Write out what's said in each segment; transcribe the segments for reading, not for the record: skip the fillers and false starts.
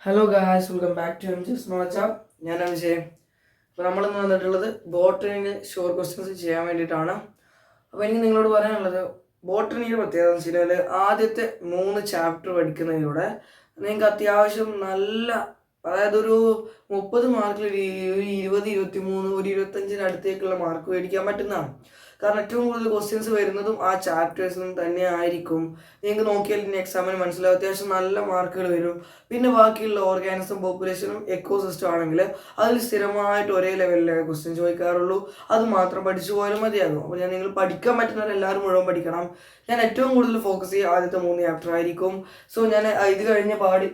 Hello guys, welcome back to MG's നോച്ച. ഞാനാണ് വിജയ്. അപ്പോൾ നമ്മളിന്ന് വന്നിട്ടുള്ളത് ബോട്ടണിയിൽ ഷോർട്ട് ക്വസ്റ്റ്യൻസ് ചെയ്യാൻ വേണ്ടിയിട്ടാണ്. അപ്പോൾ എനിക്ക് നിങ്ങളോട് പറയാനുള്ളത്, ബോട്ടണിയുടെ പ്രത്യേകത എന്ന് വെച്ച് കഴിഞ്ഞാൽ ആദ്യത്തെ 3 ചാപ്റ്റർ പഠിക്കുന്നതിലൂടെ നിങ്ങൾക്ക് അത്യാവശ്യം നല്ല, അതായത് ഒരു 30 മാർക്കിൽ ഒരു 20, 23, ഒരു 25 അടുത്തേക്കുള്ള മാർക്ക് മേടിക്കാൻ പറ്റുന്നതാണ്. കാരണം ഏറ്റവും കൂടുതൽ ക്വസ്റ്റ്യൻസ് വരുന്നതും ആ ചാപ്റ്റേഴ്സിൽ നിന്ന് തന്നെ ആയിരിക്കും. നിങ്ങൾക്ക് നോക്കിയാൽ ഇനി എക്സാമിന് മനസ്സിലാവും, അത്യാവശ്യം നല്ല മാർക്കുകൾ വരും. പിന്നെ ബാക്കിയുള്ള ഓർഗാനിസം, പോപ്പുലേഷനും എക്കോ സിസ്റ്റം ആണെങ്കിൽ അതിൽ സ്ഥിരമായിട്ട് ഒരേ ലെവലിലെ ക്വസ്റ്റ്യൻ ചോദിക്കാറുള്ളൂ. അത് മാത്രം പഠിച്ചു പോയാലും മതിയാകും. അപ്പോൾ നിങ്ങൾ പഠിക്കാൻ പറ്റുന്നവരെല്ലാവരും മുഴുവൻ പഠിക്കണം. ഞാൻ ഏറ്റവും കൂടുതൽ ഫോക്കസ് ചെയ്യുക ആദ്യത്തെ 3 ചാപ്റ്റർ ആയിരിക്കും. സോ ഞാൻ ഇത് കഴിഞ്ഞ പാട്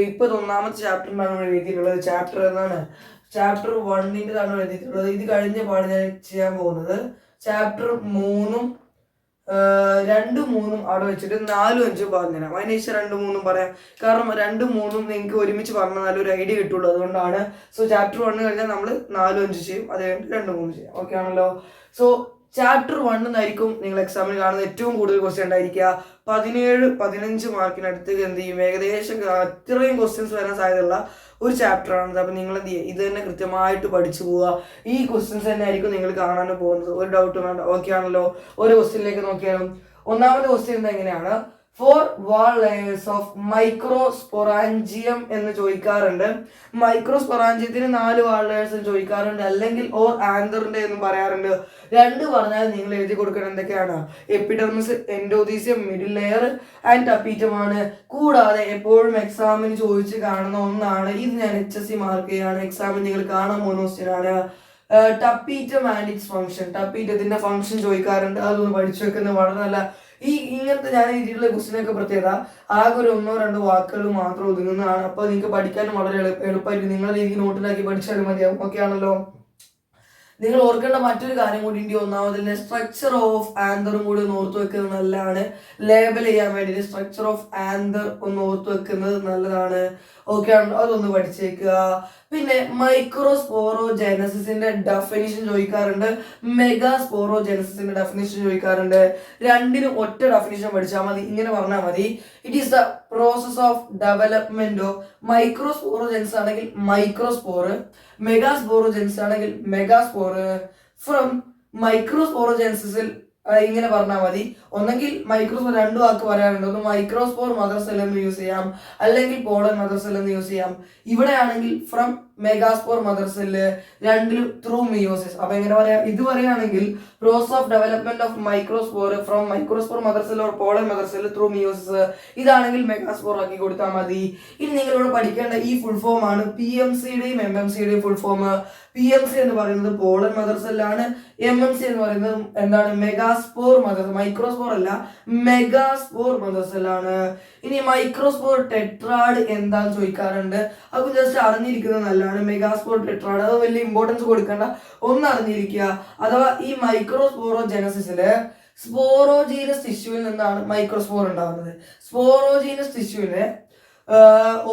ഇപ്പോൾ 1ാമത്തെ ചാപ്റ്ററിനാണ് എഴുതിയിട്ടുള്ളത്. ചാപ്റ്റർ എന്നാണ് ചാപ്റ്റർ 1ൻ്റെതാണ് എഴുതിയിട്ടുള്ളത്. ഇത് കഴിഞ്ഞ പാട് ഞാൻ ചെയ്യാൻ പോകുന്നത് ചാപ്റ്റർ 3ഉം 2, 3ഉം അവിടെ വെച്ചിട്ട് 4, 5 പറഞ്ഞുതരാം. അതിനുശേഷം 2, 3ഉം പറയാം. കാരണം 2, 3ഉം നിങ്ങൾക്ക് ഒരുമിച്ച് പറഞ്ഞാൽ ഒരു ഐഡിയ കിട്ടുള്ളൂ, അതുകൊണ്ടാണ്. സോ ചാപ്റ്റർ 1 കഴിഞ്ഞാൽ നമ്മൾ 4, 5 ചെയ്യും, അത് കഴിഞ്ഞിട്ട് 2, 3 ചെയ്യാം. ഓക്കെ ആണല്ലോ. സോ ചാപ്റ്റർ 1 എന്നായിരിക്കും നിങ്ങൾ എക്സാമിന് കാണുന്ന ഏറ്റവും കൂടുതൽ ക്വസ്റ്റ്യൻ ഉണ്ടായിരിക്കുക. 17, 15 മാർക്കിനടുത്ത് എന്ത് ചെയ്യും, ഏകദേശം അത്രയും ക്വസ്റ്റ്യൻസ് വരാൻ സാധ്യതയുള്ള ഒരു ചാപ്റ്ററാണ്. അപ്പം നിങ്ങൾ എന്ത് ചെയ്യുക, ഇത് തന്നെ കൃത്യമായിട്ട് പഠിച്ചു പോവുക. ഈ ക്വസ്റ്റ്യൻസ് തന്നെ ആയിരിക്കും നിങ്ങൾ കാണാൻ പോകുന്നത്, ഒരു ഡൗട്ടും വേണ്ട. ഓക്കെ ആണല്ലോ. ഒരു ക്വസ്റ്റ്യനിലേക്ക് നോക്കിയാലും 1ാമത്തെ ക്വസ്റ്റ്യൻ എങ്ങനെയാണ്, 4 വാൾ ലെയേഴ്സ് ഓഫ് മൈക്രോസ്പൊറാഞ്ചിയം എന്ന് ചോദിക്കാറുണ്ട്. മൈക്രോസ്പൊറാഞ്ചിയത്തിന് 4 വാൾ ലെയേഴ്സ് ചോദിക്കാറുണ്ട്, അല്ലെങ്കിൽ ഓർ ആന്തറിന്റെ എന്നും പറയാറുണ്ട്. 2 പറഞ്ഞാൽ നിങ്ങൾ എഴുതി കൊടുക്കണം എന്തൊക്കെയാണ്, epidermis, endothecium, middle layer and tapetum ആണ്. കൂടാതെ എപ്പോഴും എക്സാമിന് ചോദിച്ച് കാണുന്ന ഒന്നാണ്, ഇത് ഞാൻ HSC മാർക്ക് ചെയ്യാണ്, എക്സാമിന് നിങ്ങൾ കാണാൻ പോകുന്ന ക്വസ്റ്റ്യൻ ആണ്, ടപ്പീറ്റം ആൻഡ് ഇറ്റ്സ് ഫംഗ്ഷൻ. ടപ്പീറ്റത്തിന്റെ ഫംഗ്ഷൻ ചോദിക്കാറുണ്ട്, അതൊന്ന് പഠിച്ചു വെക്കുന്നത് വളരെ നല്ല. ഇങ്ങനത്തെ ഞാൻ എഴുതിയിട്ടുള്ള ക്വസ്റ്റിനൊക്കെ പ്രത്യേകത ആകെ ഒരു 1-2 വാക്കുകൾ മാത്രം ഒതുങ്ങുന്നതാണ്. അപ്പോൾ നിങ്ങൾക്ക് പഠിക്കാനും വളരെ എളുപ്പമായിരിക്കും. നിങ്ങളുടെ രീതിക്ക് നോട്ടിലാക്കി പഠിച്ചാലും മതിയാവും. ഓക്കെ ആണല്ലോ. നിങ്ങൾ ഓർക്കേണ്ട മറ്റൊരു കാര്യം കൂടി ഉണ്ട്. ഒന്നാമതിന്റെ സ്ട്രക്ചർ ഓഫ് ആന്തറും കൂടി ഒന്ന് ഓർത്തു വെക്കുന്നത് നല്ലതാണ്. ലേബൽ ചെയ്യാൻ വേണ്ടിയിട്ട് സ്ട്രക്ചർ ഓഫ് ആന്തർ ഒന്ന് ഓർത്തു വെക്കുന്നത് നല്ലതാണ്. ഓക്കെ ആണല്ലോ, അതൊന്ന് പഠിച്ചേക്കുക. പിന്നെ മൈക്രോസ്പോറോജെനസിന്റെ ഡെഫിനിഷൻ ചോദിക്കാറുണ്ട്, മെഗാസ്പോറോജെനസിന്റെ ഡെഫിനിഷൻ ചോദിക്കാറുണ്ട്. രണ്ടിനും ഒറ്റ ഡെഫിനിഷൻ പഠിച്ചാൽ മതി. ഇങ്ങനെ പറഞ്ഞാൽ മതി, it is the process of development of microsporogenesis ആണെങ്കിൽ മൈക്രോസ്പോർ, മെഗാസ്പോറോജെൻസ് ആണെങ്കിൽ മെഗാസ്പോർ. ഫ്രം മൈക്രോസ്പോറോജെൻസിൽ ഇങ്ങനെ പറഞ്ഞാൽ മതി. ഒന്നെങ്കിൽ മൈക്രോസ്പോർ 2 വാക്ക് പറയാറുണ്ട്, ഒന്ന് മൈക്രോസ്പോർ മദർ സെൽ എന്ന് യൂസ് ചെയ്യാം, അല്ലെങ്കിൽ പോളൻ മദർ സെൽ എന്ന് യൂസ് ചെയ്യാം. ഇവിടെ ആണെങ്കിൽ ഫ്രം മെഗാസ്പോർ മദർ സെല്ല്, രണ്ടിലും ത്രൂ മിയോസിസ്. അപ്പൊ എങ്ങനെ പറയാം, ഇത് പറയുകയാണെങ്കിൽ process of development of microspore from microspore mother cell or pollen mother cell through meiosis. ഇതാണെങ്കിൽ മെഗാസ്പോർ ആക്കി കൊടുത്താൽ മതി. ഇനി നിങ്ങളിവിടെ പഠിക്കേണ്ട ഈ ഫുൾ ഫോം ആണ് PMCയുടെയും MMCയുടെയും ഫുൾ ഫോം. PMC എന്ന് പറയുന്നത് പോളൻ മദർ സെല്ലാണ്, MMC എന്ന് പറയുന്നത് എന്താണ്, മെഗാസ്പോർ മദർ, മൈക്രോസ്പോർ അല്ല, മെഗാസ്പോർ മദർ സെല്ലാണ്. ഇനി മൈക്രോസ്പോർ ടെട്രാഡ് എന്താന്ന് ചോദിക്കാറുണ്ട്, അത് ജസ്റ്റ് അറിഞ്ഞിരിക്കുന്നത് നല്ലതാണ്. മെഗാസ്പോർ ടെട്രാഡ് അത് വലിയ ഇമ്പോർട്ടൻസ് കൊടുക്കേണ്ട, ഒന്ന് അറിഞ്ഞിരിക്കുക. അഥവാ ഈ മൈക്രോസ്പോറോജെനസിസില് സ്പോറോജീനസ് ടിഷ്യൂവിൽ നിന്നാണ് മൈക്രോസ്പോർ ഉണ്ടാകുന്നത്. സ്പോറോജീനസ് ടിഷ്യൂവിലെ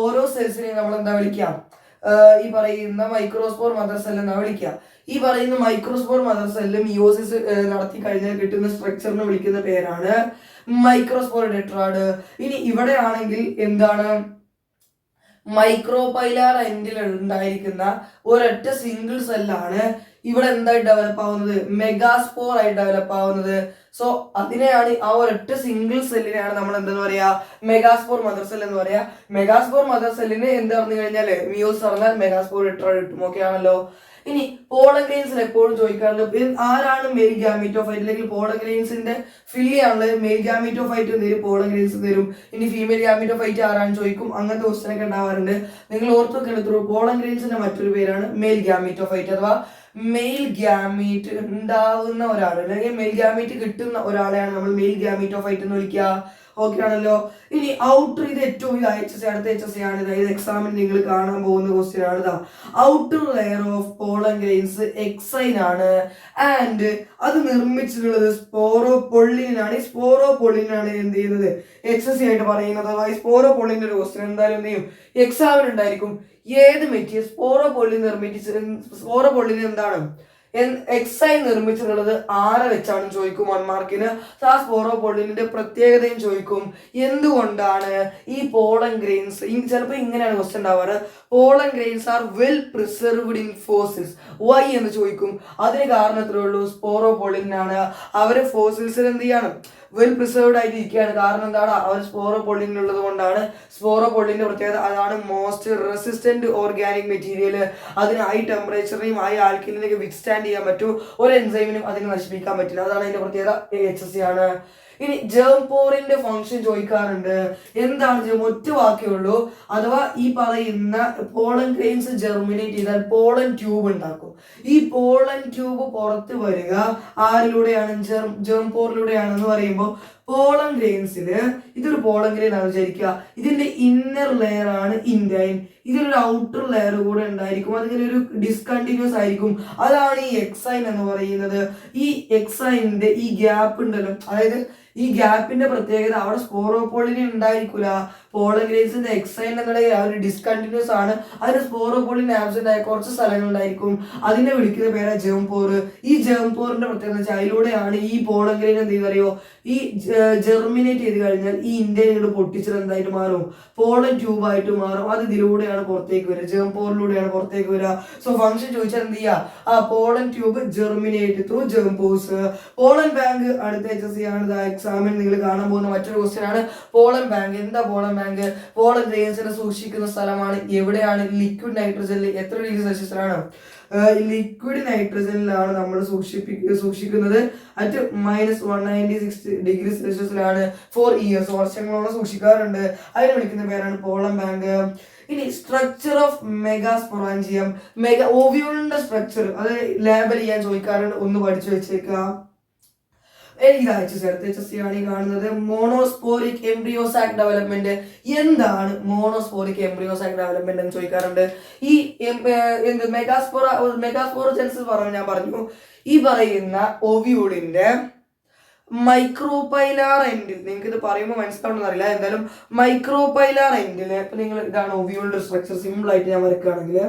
ഓരോ സെൽസിനെയും നമ്മൾ എന്താ വിളിക്കാം, ഈ പറയുന്ന മൈക്രോസ്പോർ മദർ സെൽ എന്നാ വിളിക്കുക. ഈ പറയുന്ന മൈക്രോസ്പോർ മദർ സെല്ല് മിയോസിസ് നടത്തി കഴിഞ്ഞാൽ കിട്ടുന്ന സ്ട്രക്ചറിനെ വിളിക്കുന്ന പേരാണ് മൈക്രോസ്പോർ ടെട്രാഡ്. ഇനി ഇവിടെ ആണെങ്കിൽ എന്താണ്, മൈക്രോപൈലാർ എൻഡിൽ ഉണ്ടായിരിക്കുന്ന ഒരൊറ്റ സിംഗിൾ സെല്ലാണ് ഇവിടെ എന്തായി ഡെവലപ്പ് ആവുന്നത്, മെഗാസ്പോർ ആയി ഡെവലപ്പ് ആവുന്നത്. സോ അതിനെയാണ്, ആ ഒരൊറ്റ സിംഗിൾ സെല്ലിനെയാണ് നമ്മൾ എന്തെന്ന് പറയാ, മെഗാസ്പോർ മദർ സെൽ എന്ന് പറയാ. മെഗാസ്പോർ മദർ സെല്ലിന് എന്ത് പറഞ്ഞു കഴിഞ്ഞാല് മിയോസിസ് പറഞ്ഞാൽ മെഗാസ്പോർ ടെട്രാഡ് കിട്ടും. ഓക്കെ ആണല്ലോ. ഇനി പോളൻ ഗ്രെയിൻസിൽ എപ്പോഴും ചോദിക്കാറുണ്ട്, ആരാണ് മെയിൽ ഗാമീറ്റോഫൈറ്റ്, അല്ലെങ്കിൽ പോളൻ ഗ്രെയിൻസിന്റെ ഫില്ലിയാണ് മെയിൽ ഗാമീറ്റോഫൈറ്റ് തരും, പോളൻ ഗ്രെയിൻസ് തരും. ഇനി ഫീമെയിൽ ഗാമീറ്റോഫൈറ്റ് ആരാണ് ചോദിക്കും. അങ്ങനത്തെ ക്വസ്റ്റ്യൻ ഒക്കെ ഉണ്ടാവാറുണ്ട്. നിങ്ങൾ ഓർത്ത് വെക്കണം, പോളൻ ഗ്രെയിൻസിന്റെ മറ്റൊരു പേരാണ് മെയിൽ ഗാമീറ്റോഫൈറ്റ്. അഥവാ മെയിൽ ഗാമീറ്റ് ഉണ്ടാവുന്ന ഒരാൾ, അല്ലെങ്കിൽ മെയിൽ ഗാമീറ്റ് കിട്ടുന്ന ഒരാളെയാണ് നമ്മൾ മെയിൽ ഗാമീറ്റോഫൈറ്റ് എന്ന് വിളിക്കുക. ഓക്കെ ആണല്ലോ. ഇനി ഔട്ടർ, ഇത് ഏറ്റവും HSC, അടുത്ത HSC ആണ്. ഇത് എക്സാമിന് നിങ്ങൾ കാണാൻ പോകുന്ന ക്വസ്റ്റ്യൻ ആണ്. ഇതാ, outer layer of pollen grains exine ആണ്, ആൻഡ് അത് നിർമ്മിച്ചിട്ടുള്ളത് സ്പോറോപൊള്ളിനാണ്. ഈ സ്പോറോപൊള്ളിനാണ് എന്ത് ചെയ്യുന്നത്, HSC ആയിട്ട് പറയുന്നത്. അതായത് സ്പോറോപൊള്ളിന്റെ ഒരു ക്വസ്റ്റ്യൻ എന്തായാലും എന്ത് ചെയ്യും, എക്സാമിന് ഉണ്ടായിരിക്കും. ഏത് മെറ്റീരിയൽ സ്പോറോപൊള്ളി നിർമ്മിച്ച, സ്പോറോപൊള്ളിന് എന്താണ്, എക്സൈൻ നിർമ്മിച്ചിട്ടുള്ളത് ആരെ വെച്ചാണ് ചോദിക്കും 1 മാർക്കിന്. ആ സ്പോറോപോളിന്റെ പ്രത്യേകതയും ചോദിക്കും. എന്തുകൊണ്ടാണ് ഈ പോളൻ ഗ്രെയിൻസ്, ചിലപ്പോൾ ഇങ്ങനെയാണ് ക്വസ്റ്റ്യൻ ഉണ്ടാവാറ്, pollen grains are well preserved in fossils, why എന്ന് ചോദിക്കും. അതിന് കാരണത്തിലേ ഉള്ളൂ സ്പോറോപോളിനാണ്. അവര് ഫോസിൽസിൽ എന്ത് ചെയ്യാണ്, വെൽ പ്രിസർവ്ഡ് ആയിട്ട് ഇരിക്കുകയാണ്. കാരണം എന്താണ്, അവർ സ്പോറോപോളിൻ ഉള്ളത് കൊണ്ടാണ്. സ്പോറോപോളിന്റെ പ്രത്യേകത അതാണ്, മോസ്റ്റ് റെസിസ്റ്റന്റ് ഓർഗാനിക് മെറ്റീരിയൽ. അതിന് ഹൈ ടെമ്പറേച്ചറിനെയും ഹൈ ആൽക്കലിനെയൊക്കെ വിത്ത്സ്റ്റാൻഡ് ചെയ്യാൻ പറ്റും. ഒരു എൻസൈമിനും അതിനെ നശിപ്പിക്കാൻ പറ്റില്ല. അതാണ് അതിന്റെ പ്രത്യേകത. HSC ആണ്. ഇനി ജേം പോറിന്റെ ഫംഗ്ഷൻ ചോദിക്കാറുണ്ട്. എന്താണ് ജേം? ഒറ്റ വാക്കേ ഉള്ളൂ. അഥവാ ഈ പറയുന്ന പോളൻ ഗ്രെയിൻസ് ജെർമിനേറ്റ് ചെയ്താൽ പോളൻ ട്യൂബ് ഉണ്ടാക്കും. ഈ പോളൻ ട്യൂബ് പുറത്ത് വരിക ആരിലൂടെയാണ്? ജേം പോറിലൂടെയാണെന്ന് പറയുമ്പോൾ പോളൻ ഗ്രെയിൻസില് ഇതൊരു പോളൻ ഗ്രെയിൻ ആണ് വിചാരിക്കുക. ഇതിന്റെ ഇന്നർ ലെയർ ആണ് ഇൻഡൈൻ, ഇതിലൊരു ഔട്ടർ ലെയർ കൂടെ ഉണ്ടായിരിക്കും. അതിങ്ങനെ ഒരു ഡിസ്കണ്ടിന്യൂസ് ആയിരിക്കും. അതാണ് ഈ എക്സൈൻ എന്ന് പറയുന്നത്. ഈ എക്സൈനിന്റെ ഈ ഗ്യാപ്പ് ഉണ്ടല്ലോ, അതായത് ഈ ഗ്യാപ്പിന്റെ പ്രത്യേകത അവിടെ സ്പോറോപോളിന് ഉണ്ടായിരിക്കില്ല. പോളൻ ഗ്രെയിൻസിന്റെ എക്സൈൻ എന്നുള്ള ഒരു ഡിസ്കണ്ടിന്യൂസ് ആണ്. അതിന് സ്പോറോപോളിൻ ആബ്സെന്റ് ആയ കുറച്ച് സ്ഥലങ്ങളുണ്ടായിരിക്കും. അതിനെ വിളിക്കുന്ന പേരാ ജേം പോർ. ഈ ജേം പോറിന്റെ പ്രത്യേകത വെച്ചാൽ അതിലൂടെയാണ് ഈ പോളൻ ഗ്രെയിൻ എന്ത് ചെയ്യുന്നറിയോ, ഈ ജെർമിനേറ്റ് ചെയ്ത് കഴിഞ്ഞാൽ ഈ ഇന്ത്യയിൽ പൊട്ടിച്ചത് എന്തായിട്ട് മാറും? പോളൻ ട്യൂബ് ആയിട്ട് മാറും. അത് ഇതിലൂടെയാണ് പുറത്തേക്ക് വരിക, ജേം പോറിലൂടെയാണ് പുറത്തേക്ക് വരിക. സോ ഫംഗ്ഷൻ ചോദിച്ചാൽ എന്ത് ചെയ്യുക? ആ pollen tube germinate through germ pores. Pollen bank അടുത്ത HSC ആണ്. എക്സാമിന് നിങ്ങൾ കാണാൻ പോകുന്ന മറ്റൊരു ക്വസ്റ്റ്യൻ ആണ് പോളൻ ബാങ്ക്. എന്താ പോളൻ ബാങ്ക്? പോളൻ ഗ്രെയിൻസിനെ സൂക്ഷിക്കുന്ന സ്ഥലമാണ്. എവിടെയാണ്? ലിക്വിഡ് നൈട്രജനിൽ. എത്ര ഡിഗ്രി സെൽഷ്യസിലാണ്? ലിക്വിഡ് നൈട്രജനിലാണ് നമ്മൾ സൂക്ഷിക്കുന്നത്. At -196 degree സെൽഷ്യസിലാണ്. 4 ഇയേഴ്സ്, വർഷങ്ങളോളം സൂക്ഷിക്കാറുണ്ട്. അതിനെ വിളിക്കുന്ന പേരാണ് പോളൻ ബാങ്ക്. ഇനി സ്ട്രക്ചർ ഓഫ് മെഗാസ്പൊറാഞ്ചിയം, ഓവ്യൂളിന്റെ സ്ട്രക്ചർ അത് ലേബൽ ചെയ്യാൻ ചോദിക്കാറുണ്ട്. ഒന്ന് പഠിച്ചു വെച്ചേക്കുക. HSC ആണ് ഈ കാണുന്നത്. Monosporic embryo sac development. എന്താണ് മോണോസ്പോറിക് എംബ്രിയോസാക് ഡെവലപ്മെന്റ് എന്ന് ചോദിക്കാറുണ്ട്. ഈ മെഗാസ്പോറോജെൻസിസ് ഞാൻ പറഞ്ഞു. ഈ പറയുന്ന ഓവ്യൂളിന്റെ മൈക്രോപൈലാർ എൻഡിൽ, നിങ്ങൾക്ക് ഇത് പറയുമ്പോൾ മനസ്സിലാവണമെന്ന് അറിയില്ല, എന്തായാലും മൈക്രോപൈലാർ എൻഡില് ഇപ്പൊ നിങ്ങൾ ഇതാണ് ഓവ്യൂളിന്റെ സ്ട്രക്ചർ. സിമ്പിൾ ആയിട്ട് ഞാൻ വരക്കുകയാണെങ്കിൽ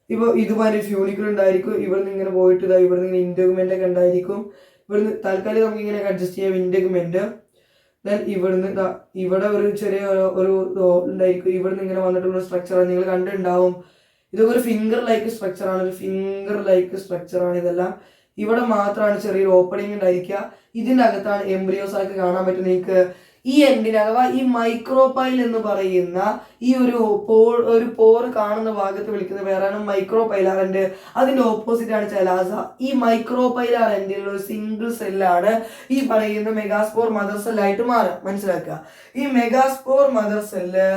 ഇപ്പൊ ഇതുമാതിരി ഫ്യൂണിക്കിൾ ഉണ്ടായിരിക്കും. ഇവിടുന്ന് ഇങ്ങനെ പോയിട്ട് ഇവിടുന്ന് ഇങ്ങനെ ഇൻഡോഗ്മെന്റ് ഒക്കെ ഉണ്ടായിരിക്കും. ഇവിടുന്ന് തൽക്കാലം നമുക്ക് ഇങ്ങനെ അഡ്ജസ്റ്റ് ചെയ്യാം ഇൻഡോഗ്മെന്റ്. ദെൻ ഇവിടുന്ന് ഇവിടെ ഒരു ചെറിയ ഒരു ഉണ്ടായിരിക്കും. ഇവിടുന്ന് ഇങ്ങനെ വന്നിട്ടുള്ള സ്ട്രക്ചറാണ് നിങ്ങൾ കണ്ടിട്ടുണ്ടാവും. ഇതൊക്കെ ഒരു ഫിംഗർ ലൈക്ക് സ്ട്രക്ചറാണ്. ഒരു ഫിംഗർ ലൈക്ക് സ്ട്രക്ചറാണ് ഇതെല്ലാം. ഇവിടെ മാത്രമാണ് ചെറിയൊരു ഓപ്പണിംഗ് ഉണ്ടായിരിക്കുക. ഇതിൻ്റെ അകത്താണ് എംബ്രിയോസാക്ക് കാണാൻ പറ്റും നിങ്ങൾക്ക്. ഈ എൻഡിന് അഥവാ ഈ മൈക്രോപൈൽ എന്ന് പറയുന്ന ഈ ഒരു പോർ കാണുന്ന ഭാഗത്ത് വിളിക്കുന്ന പേരാണ് മൈക്രോപൈലാർ എൻഡ്. അതിന്റെ ഓപ്പോസിറ്റ് ആണ് ചെലാസ. ഈ മൈക്രോപൈലാർ എൻഡിലുള്ള ഒരു സിംഗിൾ സെല്ലാണ് ഈ പറയുന്ന മെഗാസ്പോർ മദർ സെല്ലായിട്ട് മാറുക. മനസ്സിലാക്കുക. ഈ മെഗാസ്പോർ മദർ സെല്ല്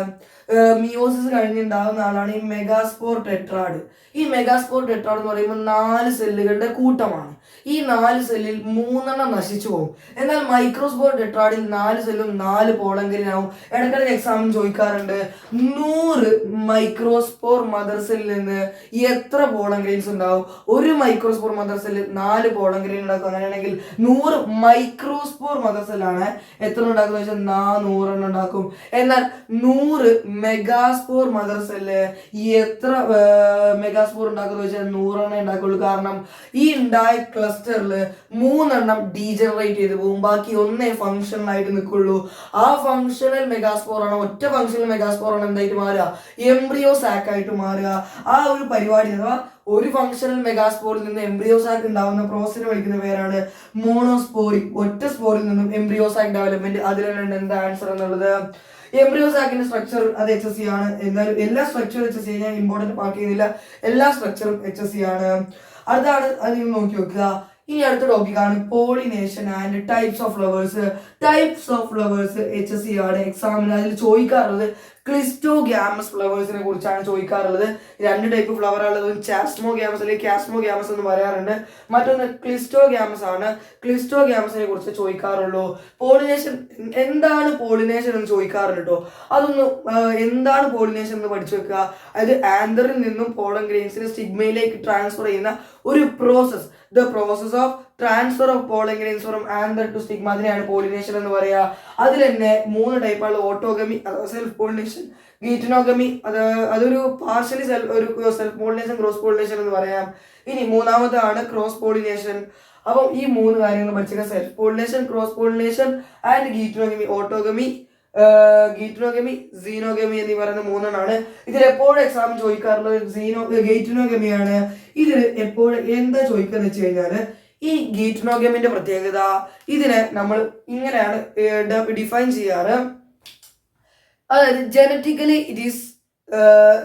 മിയോസിസ് കഴിഞ്ഞുണ്ടാകുന്ന ആളാണ് ഈ മെഗാസ്പോർ ടെട്രാഡ്. ഈ മെഗാസ്പോർ ടെട്രാഡ് എന്ന് പറയുമ്പോൾ 4 സെല്ലുകളുടെ കൂട്ടമാണ്. ഈ 4 സെല്ലിൽ 3 നശിച്ചു പോകും. എന്നാൽ മൈക്രോസ്പോർ ടെട്രാഡിൽ 4 സെല്ലും 4 പോളങ്കലിനാവും. ഇടയ്ക്കിടയ്ക്ക് എക്സാമിന് ചോദിക്കാറുണ്ട് 100 മൈക്രോസ്പോർ മദർ സെല്ലിൽ നിന്ന് എത്ര പോളങ്കലിൻസ് ഉണ്ടാവും? ഒരു മൈക്രോസ്പോർ മദർ സെല്ലിൽ 4 പോളങ്കലിൻ ഉണ്ടാക്കും. അങ്ങനെയാണെങ്കിൽ 100 മൈക്രോസ്പോർ മദർ സെല്ലാണ് എത്ര ഉണ്ടാക്കുന്ന വെച്ചാൽ 400 ഉണ്ടാക്കും. എന്നാൽ 100 മെഗാസ്പോർ മദർ സെല്ല് എത്ര മെഗാസ്പോർ ഉണ്ടാക്കുന്ന വെച്ചാൽ 100 ഉണ്ടാക്കുള്ളൂ. കാരണം ഈ ഉണ്ടായ ക്ലസ്റ്ററിൽ 3 ഡീജനറേറ്റ് ചെയ്ത് പോകും. ബാക്കി 1 ഫംഗ്ഷണൽ ആയിട്ട് നിൽക്കുള്ളൂ. ആ ഫംഗ്ഷണൽ മെഗാസ്പോർ ആണ്, ഒറ്റ ഫംഗ്ഷണൽ മെഗാസ്പോർ ആണ് എന്തായിട്ട് മാറുക? എംബ്രിയോ സാക്ക് ആയിട്ട് മാറുക. ആ ഒരു പരിപാടി അഥവാ ഒരു ഫംഗ്ഷണൽ മെഗാസ്പോറിൽ നിന്ന് എംബ്രിയോസാക്ക് ഉണ്ടാവുന്ന പ്രോസസ്സിനെ വിളിക്കുന്ന പേരാണ് മോണോസ്പോറിക്. ഒറ്റ സ്പോറിൽ നിന്നും എംബ്രിയോസാക്ക് ഡെവലപ്മെന്റ്. അതിലാണ് എന്താ ആൻസർ എന്നുള്ളത്. എംബ്രിയോസാക്കിന്റെ സ്ട്രക്ചർ അത് HSC ആണ്. എന്നാലും എല്ലാ സ്ട്രക്ചറും HSC ഞാൻ ഇമ്പോർട്ടന്റ് മാർക്ക് ചെയ്യുന്നില്ല. എല്ലാ സ്ട്രക്ചറും HSC ആണ്. അതാണ് അത് നോക്കി വെക്കുക. ഇനി അടുത്ത ടോപ്പിക്കാണ് pollination and types of flowers. Types of flowers HSC ആണ് എക്സാമിന്. അതിൽ ചോദിക്കാറുള്ളത് ക്ലിസ്റ്റോഗ്യാമസ് ഫ്ലവേഴ്സിനെ കുറിച്ചാണ് ചോദിക്കാറുള്ളത്. 2 ടൈപ്പ് ഫ്ലവർ ഉള്ളത്. ചാസ്മോഗ്യാമസ് അല്ലെങ്കിൽ കാസ്മോഗ്യാമസ് എന്ന് പറയാറുണ്ട്. മറ്റൊന്ന് ക്ലിസ്റ്റോഗ്യാമസ് ആണ്. ക്ലിസ്റ്റോഗ്യാമസിനെ കുറിച്ച് ചോദിക്കാറുള്ളൂ. പോളിനേഷൻ എന്താണ് പോളിനേഷൻ എന്ന് ചോദിക്കാറുണ്ട് കേട്ടോ. അതൊന്ന് എന്താണ് പോളിനേഷൻ എന്ന് പഠിച്ചു വെക്കുക. അതായത് ആന്തറിൽ നിന്നും പോളൻ ഗ്രെയിൻസിനെ സ്റ്റിഗ്മയിലേക്ക് ട്രാൻസ്ഫർ ചെയ്യുന്ന ഒരു process. The process of transfer of pollen grains from anther to stigma, അതിനെയാണ് പോളിനേഷൻ എന്ന് പറയുക. അതിൽ തന്നെ 3 ടൈപ്പാണ്: ഓട്ടോഗമി അഥവാ സെൽഫ് പോളിനേഷൻ, ഗീറ്റനോഗമി അതൊരു പാർഷ്യലി ഒരു സെൽഫ് പോളിനേഷൻ, ക്രോസ് പോളിനേഷൻ എന്ന് പറയാം. ഇനി മൂന്നാമതാണ് ക്രോസ് പോളിനേഷൻ. അപ്പം ഈ 3 കാര്യങ്ങൾ പഠിച്ചേക്കാം: self pollination, cross pollination and geitonogamy. Autogamy, geitonogamy, xenogamy എന്നീ പറയുന്ന 3 ഇതിൽ എപ്പോഴും എക്സാം ചോദിക്കാറുള്ളത് ഗീറ്റനോഗമിയാണ്. ഇതിൽ എപ്പോഴും എന്താ ചോദിക്കുക എന്ന് വെച്ച് കഴിഞ്ഞാൽ, ഈ ഗീറ്റനോഗമിന്റെ പ്രത്യേകത, ഇതിനെ നമ്മൾ ഇങ്ങനെയാണ് ഡിഫൈൻ ചെയ്യാറ്. അതായത്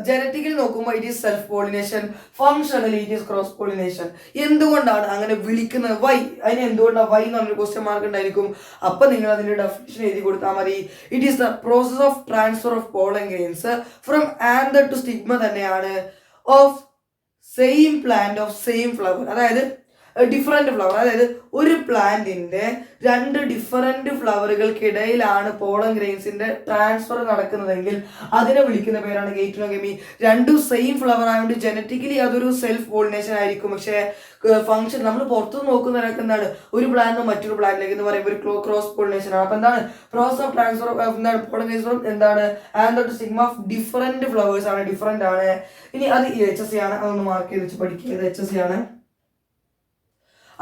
ജനറ്റിക്കലി നോക്കുമ്പോൾ it is self pollination, functionally it is cross pollination. എന്തുകൊണ്ടാണ് അങ്ങനെ വിളിക്കുന്നത്? വൈ? അതിന് എന്തുകൊണ്ടാണ് വൈ എന്ന് പറഞ്ഞൊരു ക്വസ്റ്റ്യൻ മാർക്ക് ഉണ്ടായിരിക്കും. അപ്പൊ നിങ്ങൾ അതിന്റെ ഡെഫിനിഷൻ എഴുതി കൊടുത്താൽ മതി. It is the process of transfer of pollen grains from anther to stigma തന്നെയാണ്, of same plant of same flower. അതായത് ഡിഫറെന്റ് ഫ്ലവർ, അതായത് ഒരു പ്ലാന്റിന്റെ 2 ഡിഫറെന്റ് ഫ്ലവറുകൾക്കിടയിലാണ് പോളൻ ഗ്രെയിൻസിന്റെ ട്രാൻസ്ഫർ നടക്കുന്നതെങ്കിൽ അതിനെ വിളിക്കുന്ന പേരാണ് ഗീറ്റനോഗമി. 2 സെയിം ഫ്ലവർ ആയതുകൊണ്ട് ജനറ്റിക്കലി അതൊരു സെൽഫ് പോളിനേഷൻ ആയിരിക്കും. പക്ഷേ ഫംഗ്ഷൻ നമ്മൾ പുറത്തുനിന്ന് നോക്കുന്നതിനൊക്കെ എന്താണ്, ഒരു പ്ലാന്റ് മറ്റൊരു പ്ലാന്റിലേക്ക് എന്ന് പറയുമ്പോൾ ഒരു ക്രോസ് പോളിനേഷൻ ആണ്. അപ്പൊ എന്താണ് പ്രോസസ് ഓഫ് ട്രാൻസ്ഫർ എന്താണ് പോളൻ ഗ്രെയിൻസ് എന്താണ് anther to stigma of different flowers ആണ്, ഡിഫറെന്റ് ആണ്. ഇനി അത് HSC ആണ്, അതൊന്ന് മാർക്ക് ചെയ്ത് വെച്ച് പഠിക്കുക. HSC ആണ്.